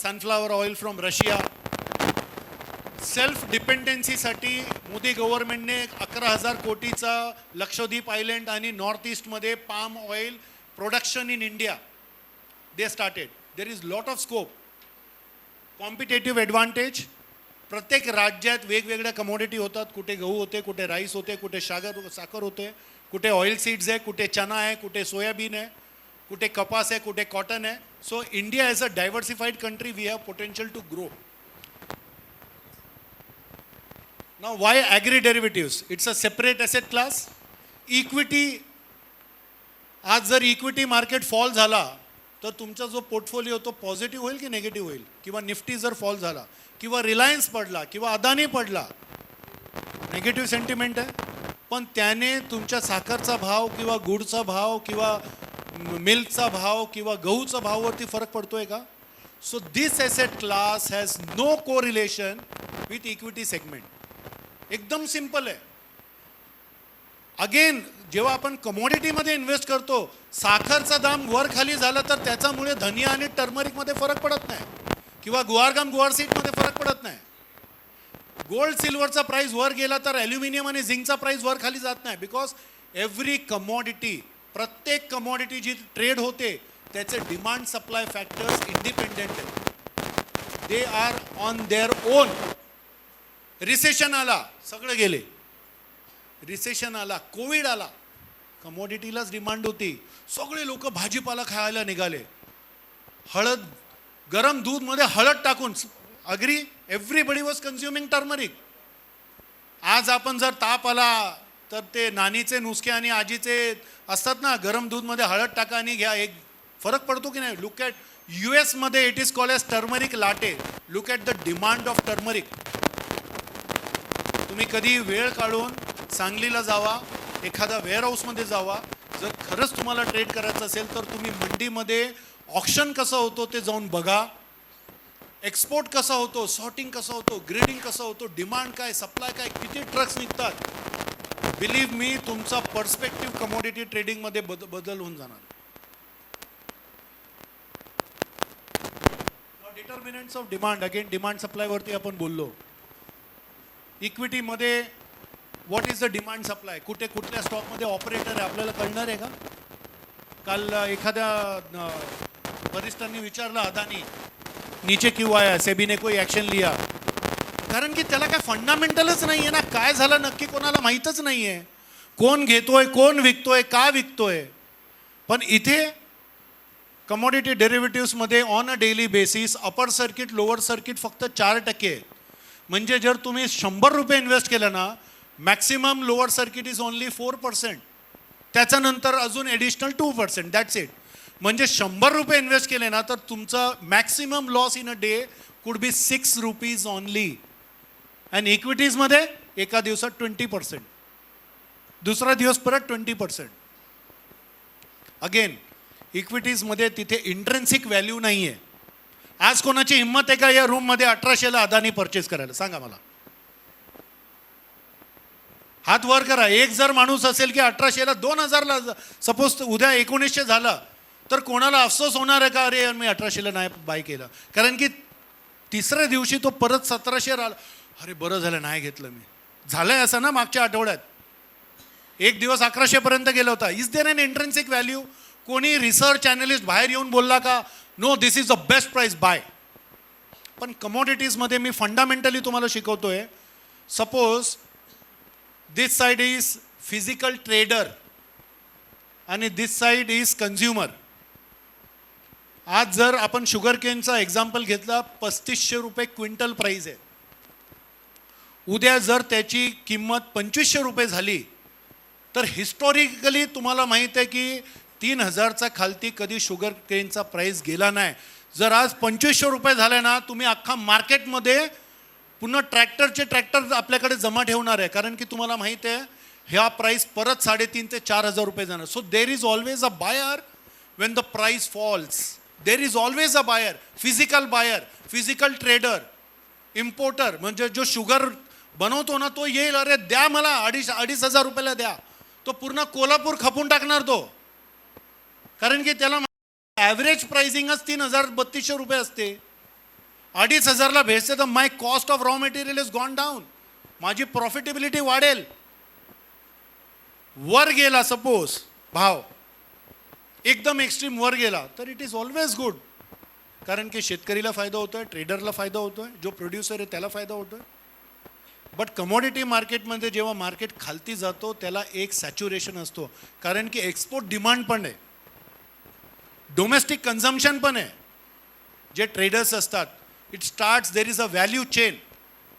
sunflower oil from Russia. Self डिपेंडन्सीसाठी मोदी गव्हर्नमेंटने 11,000 कोटीचा लक्षद्वीप आयलँड आणि नॉर्थ ईस्टमध्ये palm oil production in India they started. There is lot of scope. Competitive advantage. प्रत्येक राज्यात वेगवेगळ्या कमोडिटी होतात. कुठे गहू होते, कुठे राईस होते, कुठे साखर होते, कुठे ऑइल सीड्स आहे, कुठे चना आहे, कुठे सोयाबीन आहे, कुठे कपास आहे, कुठे कॉटन आहे. So India as a diversified country we have potential to grow. Now why agri derivatives? It's a separate asset class. Equity, आज जर इक्विटी मार्केट फॉल झाला तर तुमचा जो पोर्टफोलिओ तो पॉझिटिव्ह होईल की निगेटिव्ह होईल? किंवा निफ्टी जर फॉल झाला किंवा रिलायन्स पडला किंवा अदानी पडला, निगेटिव्ह सेंटिमेंट आहे. पण त्याने तुमच्या साखरचा भाव किंवा गुडचा भाव किंवा मिल्कचा भाव किंवा गहूचा भाववरती फरक पडतोय का? So this asset class has no correlation with equity segment. एकदम सिंपल आहे. अगेन जेव्हा आपण कमोडिटीमध्ये इन्व्हेस्ट करतो, साखरचा दाम वर खाली झाला तर त्याच्यामुळे धनिया आणि टर्मरिकमध्ये फरक पडत नाही किंवा गुवारगाम गुवारसीटमध्ये फरक पडत नाही. गोल्ड सिल्वरचा प्राइस वर गेला तर ॲल्युमिनियम आणि झिंकचा प्राइस वर खाली जात नाही. बिकॉज एव्हरी कमॉडिटी, प्रत्येक कमॉडिटी जी ट्रेड होते त्याचे डिमांड सप्लाय फॅक्टर्स इंडिपेंडेंट आहेत. They are on their own. Recession आला, सगळं गेले. रिसेशन आला, कोविड आला, कमॉडिटीलाच डिमांड होती, सगळे लोक भाजीपाला खायला निघाले. हळद, गरम दूधमध्ये हळद टाकून, agree, everybody was consuming turmeric. आज आपण जर ताप आला तर ते नानीचे नुसके आणि आजीचे असतात ना, गरम दूधमध्ये हळद टाका आणि घ्या, एक फरक पडतो की नाही? लुक ॲट US मध्ये it is called as turmeric latte. Look at the demand of turmeric. तुम्ही कधी वेळ काढून सांगलीला जावा, एखाद्या वेअरहाऊसमध्ये जावा. जर खरंच तुम्हाला ट्रेड करायचं असेल तर तुम्ही मंडीमध्ये ऑक्शन कसं होतो ते जाऊन बघा. एक्सपोर्ट कसा होतो, सॉर्टिंग कसं होतो, ग्रेडिंग कसं होतो, डिमांड काय, सप्लाय काय, किती ट्रक्स निघतात. बिलीव्ह मी, तुमचा पर्स्पेक्टिव्ह कमोडिटी ट्रेडिंगमध्ये बदल होऊन जाणार. Determinants of demand, again demand सप्लायवरती आपण बोललो. इक्विटीमध्ये what is the demand supply, कुठे कुठल्या स्टॉकमध्ये ऑपरेटर आहे आपल्याला कळणार आहे का? काल एखाद्या वरिष्ठांनी विचारलं, अदानी नीचे क्यों आया, सेबी ने कोई ॲक्शन लिया? कारण की त्याला काय फंडामेंटलच नाही आहे ना. काय झालं नक्की कोणाला माहीतच नाही आहे. कोण घेतोय, कोण विकतोय, का विकतोय. पण इथे कमोडिटी डेरिव्हेटिव्समध्ये on a daily basis upper circuit, lower circuit फक्त 4% आहे. म्हणजे जर तुम्ही 100 रुपये इन्व्हेस्ट केलं ना, maximum lower circuit is only 4%. त्याच्यानंतर अजून ॲडिशनल 2%, दॅट्स इट. म्हणजे 100 रुपये इन्व्हेस्ट केले ना तर तुमचा maximum loss in a day could be 6 rupees only. And इक्विटीजमध्ये एका दिवसात 20%, दुसरा दिवस परत 20%. अगेन इक्विटीजमध्ये तिथे इंट्रेन्सिक व्हॅल्यू नाही आहे. आज कोणाची हिंमत आहे का या रूममध्ये 1800ला अदानी परचेस करायला? सांगा मला. हात वर करा. एक जर माणूस असेल की 1800ला, 2000ला सपोज उद्या 1900 झाला तर कोणाला अफसोस होणार आहे का, अरे मी 1800ला नाही बाय केलं? कारण की तिसऱ्या दिवशी तो परत 1700 आला, अरे बरं झालं नाही घेतलं मी. झालंय असं ना मागच्या आठवड्यात. एक दिवस 1100 गेला होता. Is there an intrinsic value? कोणी रिसर्च ॲनालिस्ट बाहेर येऊन बोलला का, no this is the best price buy? पण कमोडिटीजमध्ये मी फंडामेंटली तुम्हाला शिकवतोय. Suppose this side is physical trader आणि दिस साइड इज कंझ्युमर. आज जर आपण शुगर केनचा एक्झाम्पल घेतला, 3500 रुपये क्विंटल प्राइस आहे. उद्या जर त्याची किंमत 2500 रुपये झाली तर हिस्टॉरिकली तुम्हाला माहीत आहे की 3000चा खालती कधी शुगर केनचा प्राइस गेला नाही. जर आज 2500 रुपये झाले ना, तुम्ही अख्खा मार्केटमध्ये पुन्हा ट्रॅक्टर आपल्याकडे जमा ठेवणार आहे. कारण की तुम्हाला माहीत आहे ह्या प्राइस परत 3500 ते 4000 रुपये जाणार. So there is always a buyer when the price falls. There is always a buyer, physical buyer, physical trader, importer. म्हणजे जो शुगर बनवतो ना तो येईल, अरे द्या मला 2,500 रुपयाला द्या. तो पूर्ण कोल्हापूर खपून टाकणार तो. कारण की त्याला ॲव्हरेज प्राइसिंगच 3000-3200 रुपये असते. 2,500ला भेटते तर my cost of raw material is gone down. माझी प्रॉफिटेबिलिटी वाढेल. वर गेला सपोज भाव, एकदम एक्स्ट्रीम वर गेला तर इट इज ऑलवेज गुड. कारण की शेतकरीला फायदा होतोय, ट्रेडरला फायदा होतोय, जो प्रोड्युसर आहे त्याला फायदा होतोय. बट कमोडिटी मार्केटमध्ये जेव्हा मार्केट खालती जातो त्याला एक सॅच्युरेशन असतो. कारण की एक्सपोर्ट डिमांड पण आहे, डोमेस्टिक कन्झम्पशन पण आहे. जे ट्रेडर्स असतात, it starts, there is a value chain.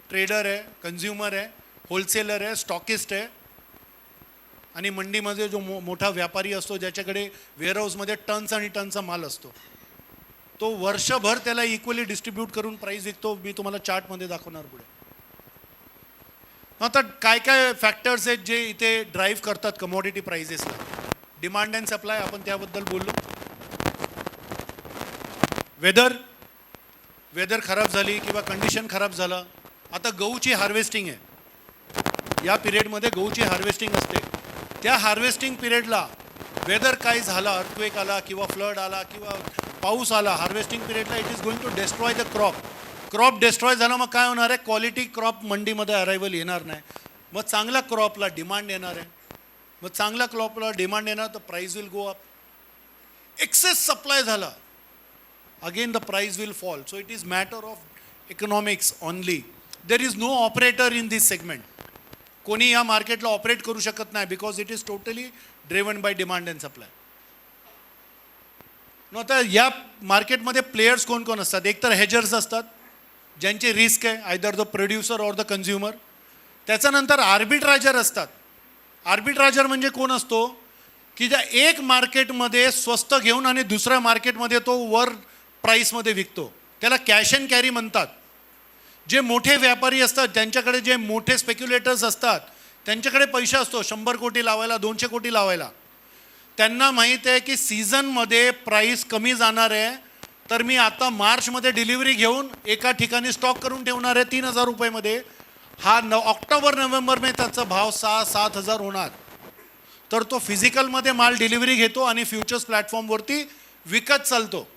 Trader आहे, कन्झ्युमर आहे, होलसेलर आहे, स्टॉकिस्ट आहे आणि मंडीमध्ये जो मोठा व्यापारी असतो ज्याच्याकडे वेअरहाऊसमध्ये टन्स आणि टनचा माल असतो, तो वर्षभर त्याला इक्वली डिस्ट्रीब्यूट करून प्राईस विकतो. मी तुम्हाला चार्टमध्ये दाखवणार पुढे. आता काय काय फॅक्टर्स आहेत जे इथे ड्राईव्ह करतात कमॉडिटी प्राइजेसला. डिमांड अँड सप्लाय, आपण त्याबद्दल बोललो. वेदर खराब झाली किंवा कंडिशन खराब झालं. आता गहूची हार्वेस्टिंग आहे, या पिरियडमध्ये गहूची हार्वेस्टिंग असते. त्या हार्वेस्टिंग पिरियडला वेदर काय झाला, अर्थक्वेक आला किंवा फ्लड आला किंवा पाऊस आला, हार्वेस्टिंग पिरियडला it is going to destroy the crop destroy झाला. मग काय होणार आहे, क्वालिटी क्रॉप मंडीमध्ये अरायवल येणार नाही. मग चांगल्या क्रॉपला डिमांड येणार आहे. मग चांगल्या क्रॉपला डिमांड येणार तर price will go up. Excess supply झाला, again the price will fall. So it is matter of economics only. There is no operator in this segment. कोणी या मार्केटला ऑपरेट करू शकत नाही because it is totally driven by demand and supply. न आता या मार्केटमध्ये प्लेयर्स कोण कोण असतात. एक तर हेजर्स असतात ज्यांची रिस्क आहे, either the producer or the consumer. त्याच्यानंतर आर्बिट्रायझर असतात. आर्बिट्रायझर म्हणजे कोण असतो की ज्या एक मार्केटमध्ये स्वस्त घेऊन आणि दुसऱ्या मार्केटमध्ये तो वर प्राईसमध्ये विकतो, त्याला कॅश अँड कॅरी म्हणतात. जे मोठे व्यापारी असतात, त्यांच्याकडे जे मोठे स्पेक्युलेटर्स असतात, त्यांच्याकडे पैसा असतो 100 कोटी लावायला, 200 कोटी लावायला. त्यांना माहीत आहे की सीझनमध्ये प्राईस कमी जाणार आहे, तर मी आता मार्चमध्ये डिलिव्हरी घेऊन एका ठिकाणी स्टॉक करून ठेवणार आहे 3,000 रुपयेमध्ये. हा ऑक्टोबर नोव्हेंबरमध्ये त्याचा भाव 6-7 हजार होणार. तर तो फिजिकलमध्ये माल डिलिव्हरी घेतो आणि फ्युचर्स प्लॅटफॉर्मवरती विकत चालतो.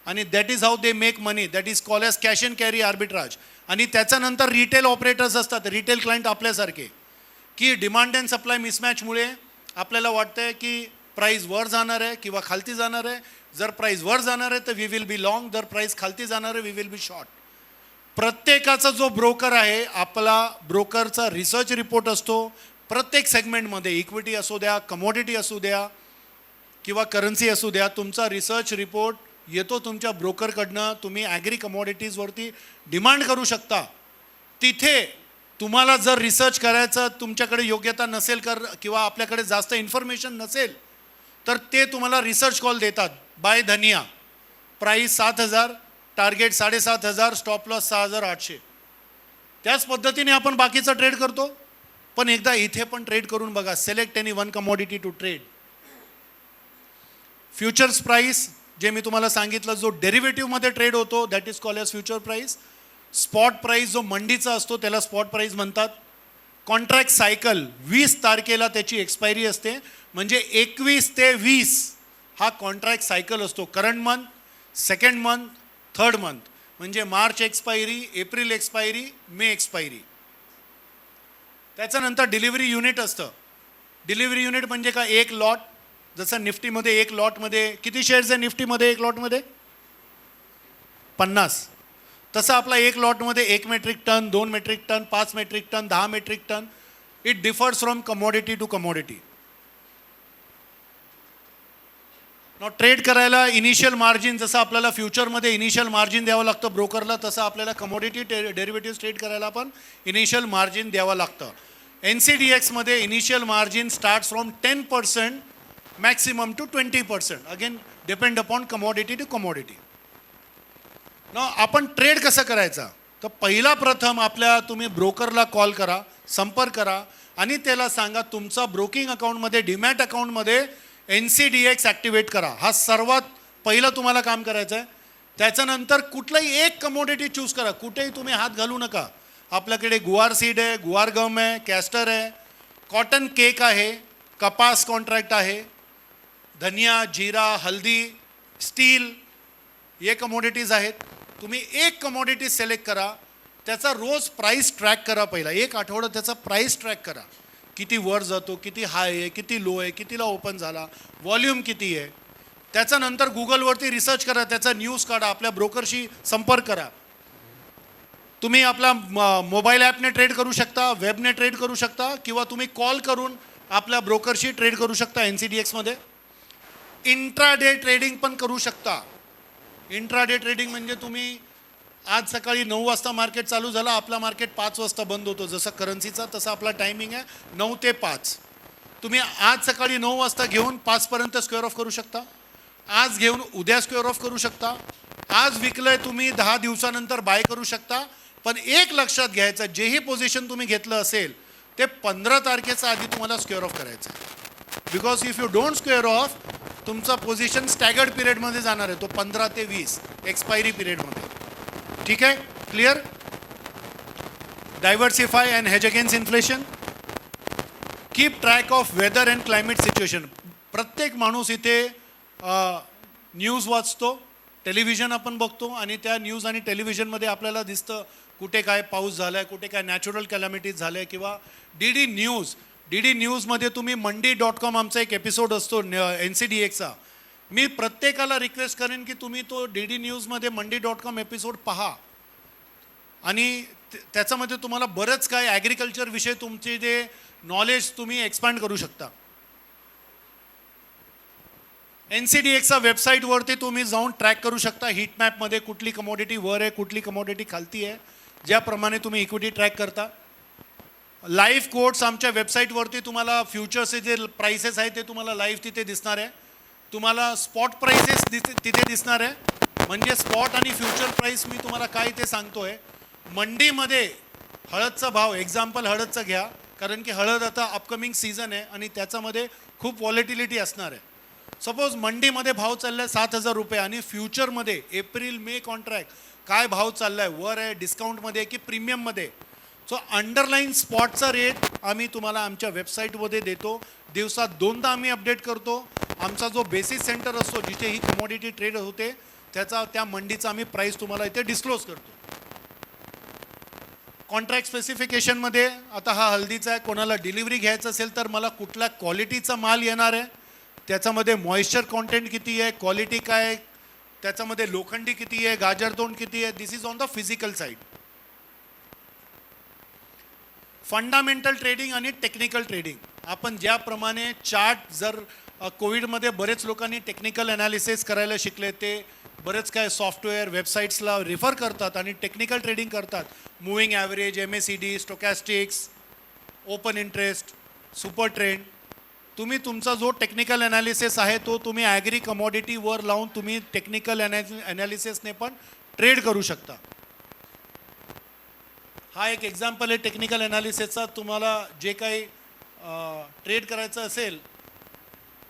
आणि that is how they make money. That is call as cash and carry arbitrage. आणि त्याच्यानंतर रिटेल ऑपरेटर्स असतात, रिटेल क्लायंट आपल्यासारखे, की डिमांड अँड सप्लाय मिसमॅचमुळे आपल्याला वाटतं आहे की प्राईस वर जाणार आहे किंवा खालती जाणार आहे. जर प्राईस वर जाणार आहे तर वी विल बी लॉंग, जर प्राईस खालती जाणार आहे वी विल बी शॉर्ट. प्रत्येकाचा जो ब्रोकर आहे, आपला ब्रोकरचा रिसर्च रिपोर्ट असतो प्रत्येक सेगमेंटमध्ये. इक्विटी असू द्या, कमोडिटी असू द्या किंवा करन्सी असू द्या, तुमचा रिसर्च रिपोर्ट येतो तुमच्या ब्रोकरकडनं. तुम्ही ॲग्री कमॉडिटीजवरती डिमांड करू शकता. तिथे तुम्हाला जर रिसर्च करायचं तुमच्याकडे योग्यता नसेल किंवा आपल्याकडे जास्त इन्फॉर्मेशन नसेल तर ते तुम्हाला रिसर्च कॉल देतात. बाय धनिया, प्राईस 7,000, टार्गेट 7,500, स्टॉप लॉस 6,800. त्याच पद्धतीने आपण बाकीचा ट्रेड करतो. पण एकदा इथे पण ट्रेड करून बघा. Select any one commodity to trade. Futures price जे मी तुम्हाला सांगितलं, जो डेरिव्हेटिव्हमध्ये ट्रेड होतो that is call as future price. Spot price जो मंडीचा असतो त्याला स्पॉट प्राईस म्हणतात. कॉन्ट्रॅक्ट सायकल 20 तारखेला त्याची एक्सपायरी असते, म्हणजे 21 ते 20 हा कॉन्ट्रॅक्ट सायकल असतो. Current month, second month, third month. म्हणजे मार्च एक्सपायरी, एप्रिल एक्सपायरी, मे एक्सपायरी. त्याच्यानंतर डिलिव्हरी युनिट असतं. डिलिव्हरी युनिट म्हणजे का, एक लॉट. जसं निफ्टीमध्ये एक लॉटमध्ये किती शेअर्स आहे, निफ्टीमध्ये एक लॉटमध्ये 50. तसं आपला एक लॉटमध्ये 1 metric ton, 2 metric ton, 5 metric ton, 10 metric ton. It differs from commodity to commodity. Trade करायला इनिशियल मार्जिन, जसं आपल्याला फ्युचरमध्ये इनिशियल मार्जिन द्यावं लागतं ब्रोकरला, तसं आपल्याला कमॉडिटी डेरिव्हेटिव्ह ट्रेड करायला पण इनिशियल मार्जिन द्यावं लागतं. NCDEXमध्ये initial margin starts from 10% maximum to 20%. Again depend upon commodity to commodity. आपण ट्रेड कसं करायचा, तर पहिला प्रथम तुम्ही ब्रोकरला कॉल करा, संपर्क करा आणि त्याला सांगा तुमचा ब्रोकिंग अकाउंटमध्ये, डीमॅट अकाउंटमध्ये NCDEX ॲक्टिवेट करा. हा सर्वात पहिलं तुम्हाला काम करायचं आहे. त्याच्यानंतर कुठलाही एक कमोडिटी चूज करा. कुठेही तुम्ही हात घालू नका. आपल्याकडे गुवार सीड आहे, गुवार गम आहे, कॅस्टर आहे, कॉटन केक आहे, कपास कॉन्ट्रॅक्ट आहे, धनिया, जिरा, हल्दी, स्टील, हे कमोडिटीज आहेत. तुम्ही एक कमोडिटी सिलेक्ट करा. त्याचा रोज प्राईस ट्रॅक करा. पहिला एक आठवडा त्याचा प्राईस ट्रॅक करा. किती वर जातो, किती हाय आहे, किती लो आहे, कितीला ओपन झाला, व्हॉल्यूम किती आहे. त्याच्यानंतर गुगलवरती रिसर्च करा, त्याचा न्यूज काढा, आपल्या ब्रोकरशी संपर्क करा. तुम्ही आपला मोबाईल ॲपने ट्रेड करू शकता, वेबने ट्रेड करू शकता किंवा तुम्ही कॉल करून आपल्या ब्रोकरशी ट्रेड करू शकता. NCDEXमध्ये इंट्राडे ट्रेडिंग पण करू शकता. इंट्राडे ट्रेडिंग म्हणजे तुम्ही आज सकाळी 9 वाजता मार्केट चालू झालं, आपला मार्केट 5 वाजता बंद होतो. जसं करन्सीचा तसा आपला टायमिंग आहे 9 ते 5. तुम्ही आज सकाळी 9 वाजता घेऊन 5 पर्यंत स्क्वेअर ऑफ करू शकता, आज घेऊन उद्या स्क्वेअर ऑफ करू शकता, आज विकलंय तुम्ही 10 दिवसानंतर बाय करू शकता. पण एक लक्षात घ्यायचं, जेही पोझिशन तुम्ही घेतलं असेल ते 15 तारखेचा आधी तुम्हाला स्क्वेअर ऑफ करायचं आहे. Because if you don't square of, तुमचा पोझिशन स्टॅगर्ड पिरियडमध्ये जाणार आहे, तो 15 ते 20 एक्सपायरी पिरियडमध्ये. ठीक आहे, clear? Diversify and hedge against inflation. Keep track of weather and climate situation. प्रत्येक माणूस इथे न्यूज वाचतो, टेलिव्हिजन आपण बघतो, आणि त्या न्यूज आणि टेलिव्हिजनमध्ये आपल्याला दिसतं कुठे काय पाऊस झाला आहे, कुठे काय नॅचरल कॅलॅमिटीज झाल्या आहे. किंवा डी डी न्यूजमध्ये तुम्ही मंडी.com आमचा एक एपिसोड असतो NCDXचा. मी प्रत्येकाला रिक्वेस्ट करेन की तुम्ही तो डी न्यूजमध्ये मंडी.com एपिसोड पहा, आणि त्याच्यामध्ये तुम्हाला बरंच काय ॲग्रिकल्चर विषय तुमचे जे नॉलेज तुम्ही एक्सपॅन्ड करू शकता. NCDXचा वेबसाईटवरती तुम्ही जाऊन ट्रॅक करू शकता हीटमॅपमध्ये कुठली कमोडिटी वर आहे, कुठली कमोडिटी खालती आहे, ज्याप्रमाणे तुम्ही इक्विटी ट्रॅक करता. लाईव्ह कोट्स आमच्या वेबसाईटवरती तुम्हाला फ्युचर्सचे जे प्राइसेस आहेत ते तुम्हाला लाईव्ह तिथे दिसणार आहे. तुम्हाला स्पॉट प्राइसेस तिथे दिसणार आहे. म्हणजे स्पॉट आणि फ्युचर प्राइस मी तुम्हाला काय ते सांगतोय. मंडीमध्ये हळदचा भाव, एक्झाम्पल हळदचं घ्या, कारण की हळद आता अपकमिंग सीझन आहे आणि त्याच्यामध्ये खूप व्हॉलेटिलिटी असणार आहे. सपोज मंडीमध्ये भाव चालला आहे 7,000 रुपये आणि फ्युचरमध्ये एप्रिल मे कॉन्ट्रॅक्ट काय भाव चालला आहे, वर आहे, डिस्काउंटमध्ये की प्रीमियममध्ये. सो अंडरलाईन स्पॉटचा रेट आम्ही तुम्हाला आमच्या वेबसाईटमध्ये देतो. दिवसात 2दा आम्ही अपडेट करतो. आमचा जो बेसिस सेंटर असतो जिथे ही कमोडिटी ट्रेड होते त्या मंडीचा आम्ही प्राईस तुम्हाला इथे डिस्क्लोज करतो. कॉन्ट्रॅक्ट स्पेसिफिकेशनमध्ये आता हा हल्दीचा आहे, कोणाला डिलिव्हरी घ्यायचं असेल तर मला कुठल्या क्वालिटीचा माल येणार आहे, त्याच्यामध्ये मॉइश्चर कॉन्टेंट किती आहे, क्वालिटी काय आहे, त्याच्यामध्ये लोखंडी किती आहे, गाजरतोंड किती आहे, this is on the physical side. Fundamental trading आणि टेक्निकल ट्रेडिंग. आपण ज्याप्रमाणे चार्ट, जर कोविडमध्ये बरेच लोकांनी टेक्निकल ॲनालिसिस करायला शिकले, ते बरेच काय सॉफ्टवेअर वेबसाईट्सला रिफर करतात आणि टेक्निकल ट्रेडिंग करतात. Moving average, MACD, stochastics, open interest, super trend. तुम्ही तुमचा जो टेक्निकल ॲनालिसिस आहे तो तुम्ही ॲग्री कमॉडिटीवर लावून तुम्ही टेक्निकल ॲनालिसिसने पण ट्रेड करू शकता. हा एक एक्झाम्पल आहे टेक्निकल ॲनालिसिसचा. तुम्हाला जे काही ट्रेड करायचं असेल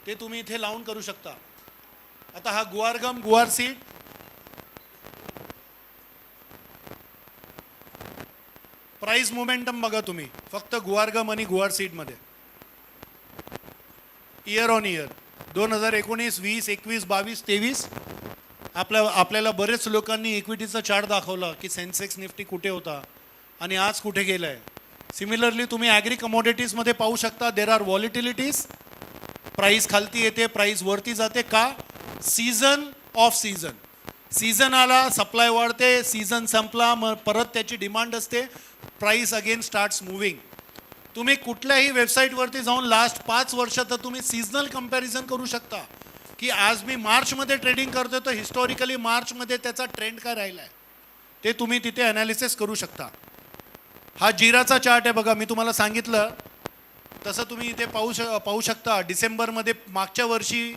ते तुम्ही इथे लावून करू शकता. आता हा गुवार सीड, प्राइस मोमेंटम बघा तुम्ही फक्त गुवारगम आणि गुवार सीडमध्ये. इयर ऑन इयर 2019, 20, 21, 22, 23 आपल्याला बरेच लोकांनी इक्विटीचा चार्ट दाखवला की सेन्सेक्स निफ्टी कुठे होता आणि आज कुठे गेला आहे. सिमिलरली तुम्ही ॲग्री कमोडिटीजमध्ये पाहू शकता, देर आर व्हॉलिटिलिटीज. प्राईस खालती येते, प्राईस वरती जाते. का? सीझन ऑफ सीझन आला, सप्लाय वाढते, सीझन संपला, मग परत त्याची डिमांड असते, प्राईस अगेन स्टार्ट्स मुव्हिंग. तुम्ही कुठल्याही वेबसाईटवरती जाऊन लास्ट 5 वर्षात तुम्ही सीझनल कंपॅरिझन करू शकता की आज मी मार्चमध्ये ट्रेडिंग करतो तर हिस्टॉरिकली मार्चमध्ये त्याचा ट्रेंड काय राहिला आहे ते तुम्ही तिथे ॲनालिसिस करू शकता. हा जिराचा चार्ट आहे बघा, मी तुम्हाला सांगितलं तसं तुम्ही इथे पाहू शकता. डिसेंबरमध्ये मागच्या वर्षी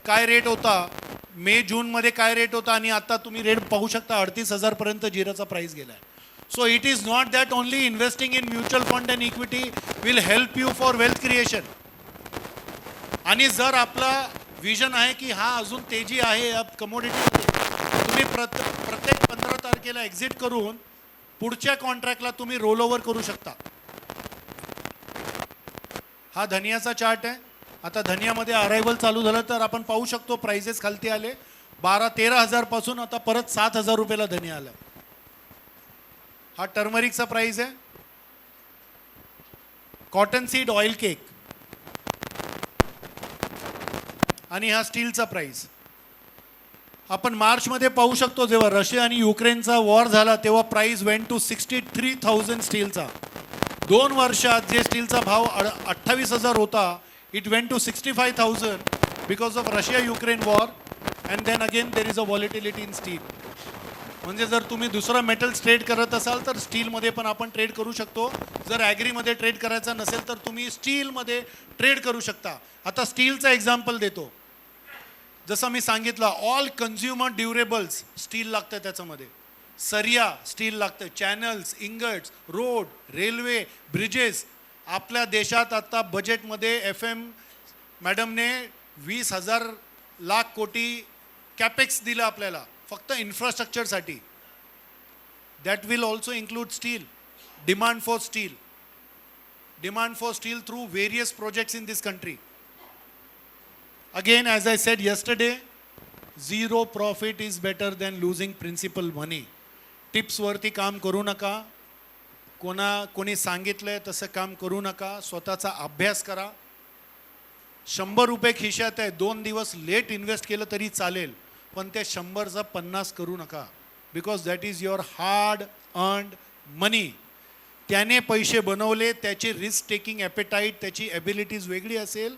काय रेट होता, मे जूनमध्ये काय रेट होता आणि आता तुम्ही रेट पाहू शकता 38,000 पर्यंत जिराचा प्राइस गेला आहे. So it is not that only investing in mutual fund and equity will help you for wealth creation. आणि जर आपला विजन आहे की हा अजून तेजी आहे कमोडिटी, तुम्ही प्रत्येक 15 तारखेला एक्झिट करून पुढच्या कॉन्ट्रॅक्टला तुम्ही रोल ओव्हर करू शकता. हा धनियाचा चार्ट आहे. आता धनियामध्ये अरायवल चालू झालं तर आपण पाहू शकतो प्राइसेस खालती आले. 12-13 हजार पासून आता परत 7,000 रुपयाला धनिया आला. हा टर्मरिकचा प्राइस आहे. कॉटन सीड ऑइल केक आणि हा स्टीलचा प्राइस. आपण मार्चमध्ये पाहू शकतो जेव्हा रशिया आणि युक्रेनचा वॉर झाला तेव्हा प्राइस वेंट टू 63,000 स्टीलचा. 2 वर्षात जे स्टीलचा भाव 28,000 होता, it went to 65,000 because of Russia Ukraine war, and then again there is a volatility in steel. म्हणजे जर तुम्ही दुसरं मेटल्स ट्रेड करत असाल तर स्टीलमध्ये पण आपण ट्रेड करू शकतो. जर ॲग्रीमध्ये ट्रेड करायचा नसेल तर तुम्ही स्टीलमध्ये ट्रेड करू शकता. आता स्टीलचं एक्झाम्पल देतो. जसं मी सांगितलं, ऑल कन्झ्युमर ड्युरेबल्स स्टील लागतं त्याच्यामध्ये. सरिया स्टील लागतं, channels, ingots, road, railway, bridges. आपल्या देशात आता बजेटमध्ये FM मॅडमने 20,000 लाख कोटी कॅपेक्स दिलं आपल्याला फक्त इन्फ्रास्ट्रक्चरसाठी. That will also include steel. Demand for steel through various projects in this country. Again, as I said yesterday, zero profit is better than losing principal money. टिप्सवरती काम करू नका. कोणी सांगितलंय तसं काम करू नका. स्वतःचा अभ्यास करा. 100 रुपये खिशात आहे, 2 दिवस लेट इन्व्हेस्ट केलं तरी चालेल, पण ते 100चा 50 करू नका. Because that is your hard earned money. त्याने पैसे बनवले, त्याची रिस्क टेकिंग ॲपेटाईट, त्याची ॲबिलिटीज वेगळी असेल,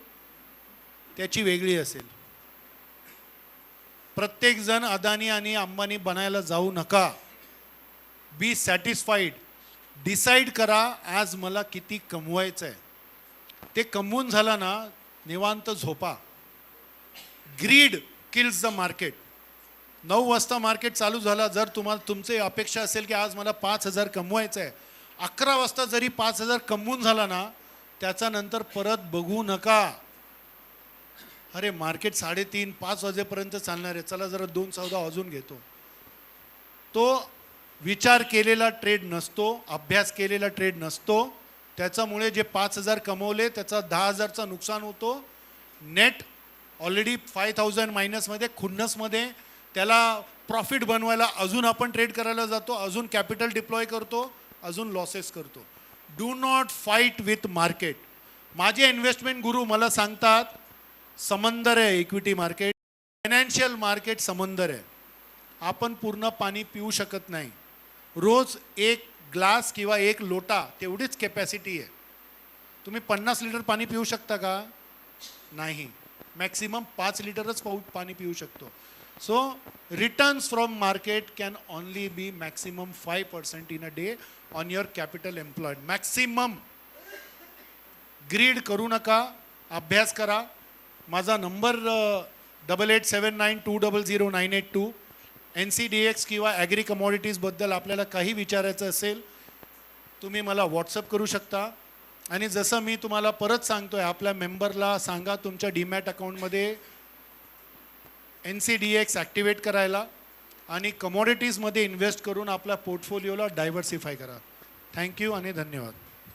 त्याची वेगळी असेल. प्रत्येकजण अदानी आणि अंबानी बनायला जाऊ नका. Be satisfied. डिसाईड करा आज मला किती कमवायचं आहे. ते कमवून झालं ना, निवांत झोपा. Grid kills the market. 9 वाजता मार्केट चालू झाला, जर तुम्हाला तुमची अपेक्षा असेल की आज मला 5,000 कमवायचं आहे, 11 वाजता जरी 5,000 कमवून झाला ना, त्याचा नंतर परत बघू नका. अरे मार्केट 3:30-5 वाजेपर्यंत चालणार आहे, चला जरा 2 सौदा अजून घेतो. तो विचार केलेला ट्रेड नसतो, अभ्यास केलेला ट्रेड नसतो. त्याच्यामुळे जे 5,000 कमवले त्याचा 10,000चा नुकसान होतो. Net already 5,000 मायनसमध्ये, खुन्नसमध्ये. त्याला प्रॉफिट बनवायला अजून आपण ट्रेड करायला जातो, अजून कॅपिटल डिप्लॉय करतो, अजून लॉसेस करतो. Do not fight with market. माझे इन्व्हेस्टमेंट गुरु मला सांगतात, समंदर आहे इक्विटी मार्केट, फायनान्शियल मार्केट समंदर आहे. आपण पूर्ण पाणी पिऊ शकत नाही. रोज 1 ग्लास किंवा 1 लोटा तेवढीच कॅपॅसिटी आहे. तुम्ही 50 लिटर पाणी पिऊ शकता का? नाही. मॅक्सिमम 5 लिटरच पाणी पिऊ शकतो. So returns from market can only be maximum 5% in a day on your capital employed. Maximum. Greed करू नका, अभ्यास करा. माझा नंबर 8879200982. NCDX किंवा ॲग्री कमॉडिटीजबद्दल आपल्याला काही विचारायचं असेल तुम्ही मला व्हॉट्सअप करू शकता. आणि जसं मी तुम्हाला परत सांगतो आहे, आपल्या मेंबरला सांगा तुमच्या डीमॅट अकाउंटमध्ये NCDX ॲक्टिवेट करायला आणि कमॉडिटीजमध्ये इन्व्हेस्ट करून आपल्या पोर्टफोलिओला डायव्हर्सिफाय करा. थँक्यू आणि धन्यवाद.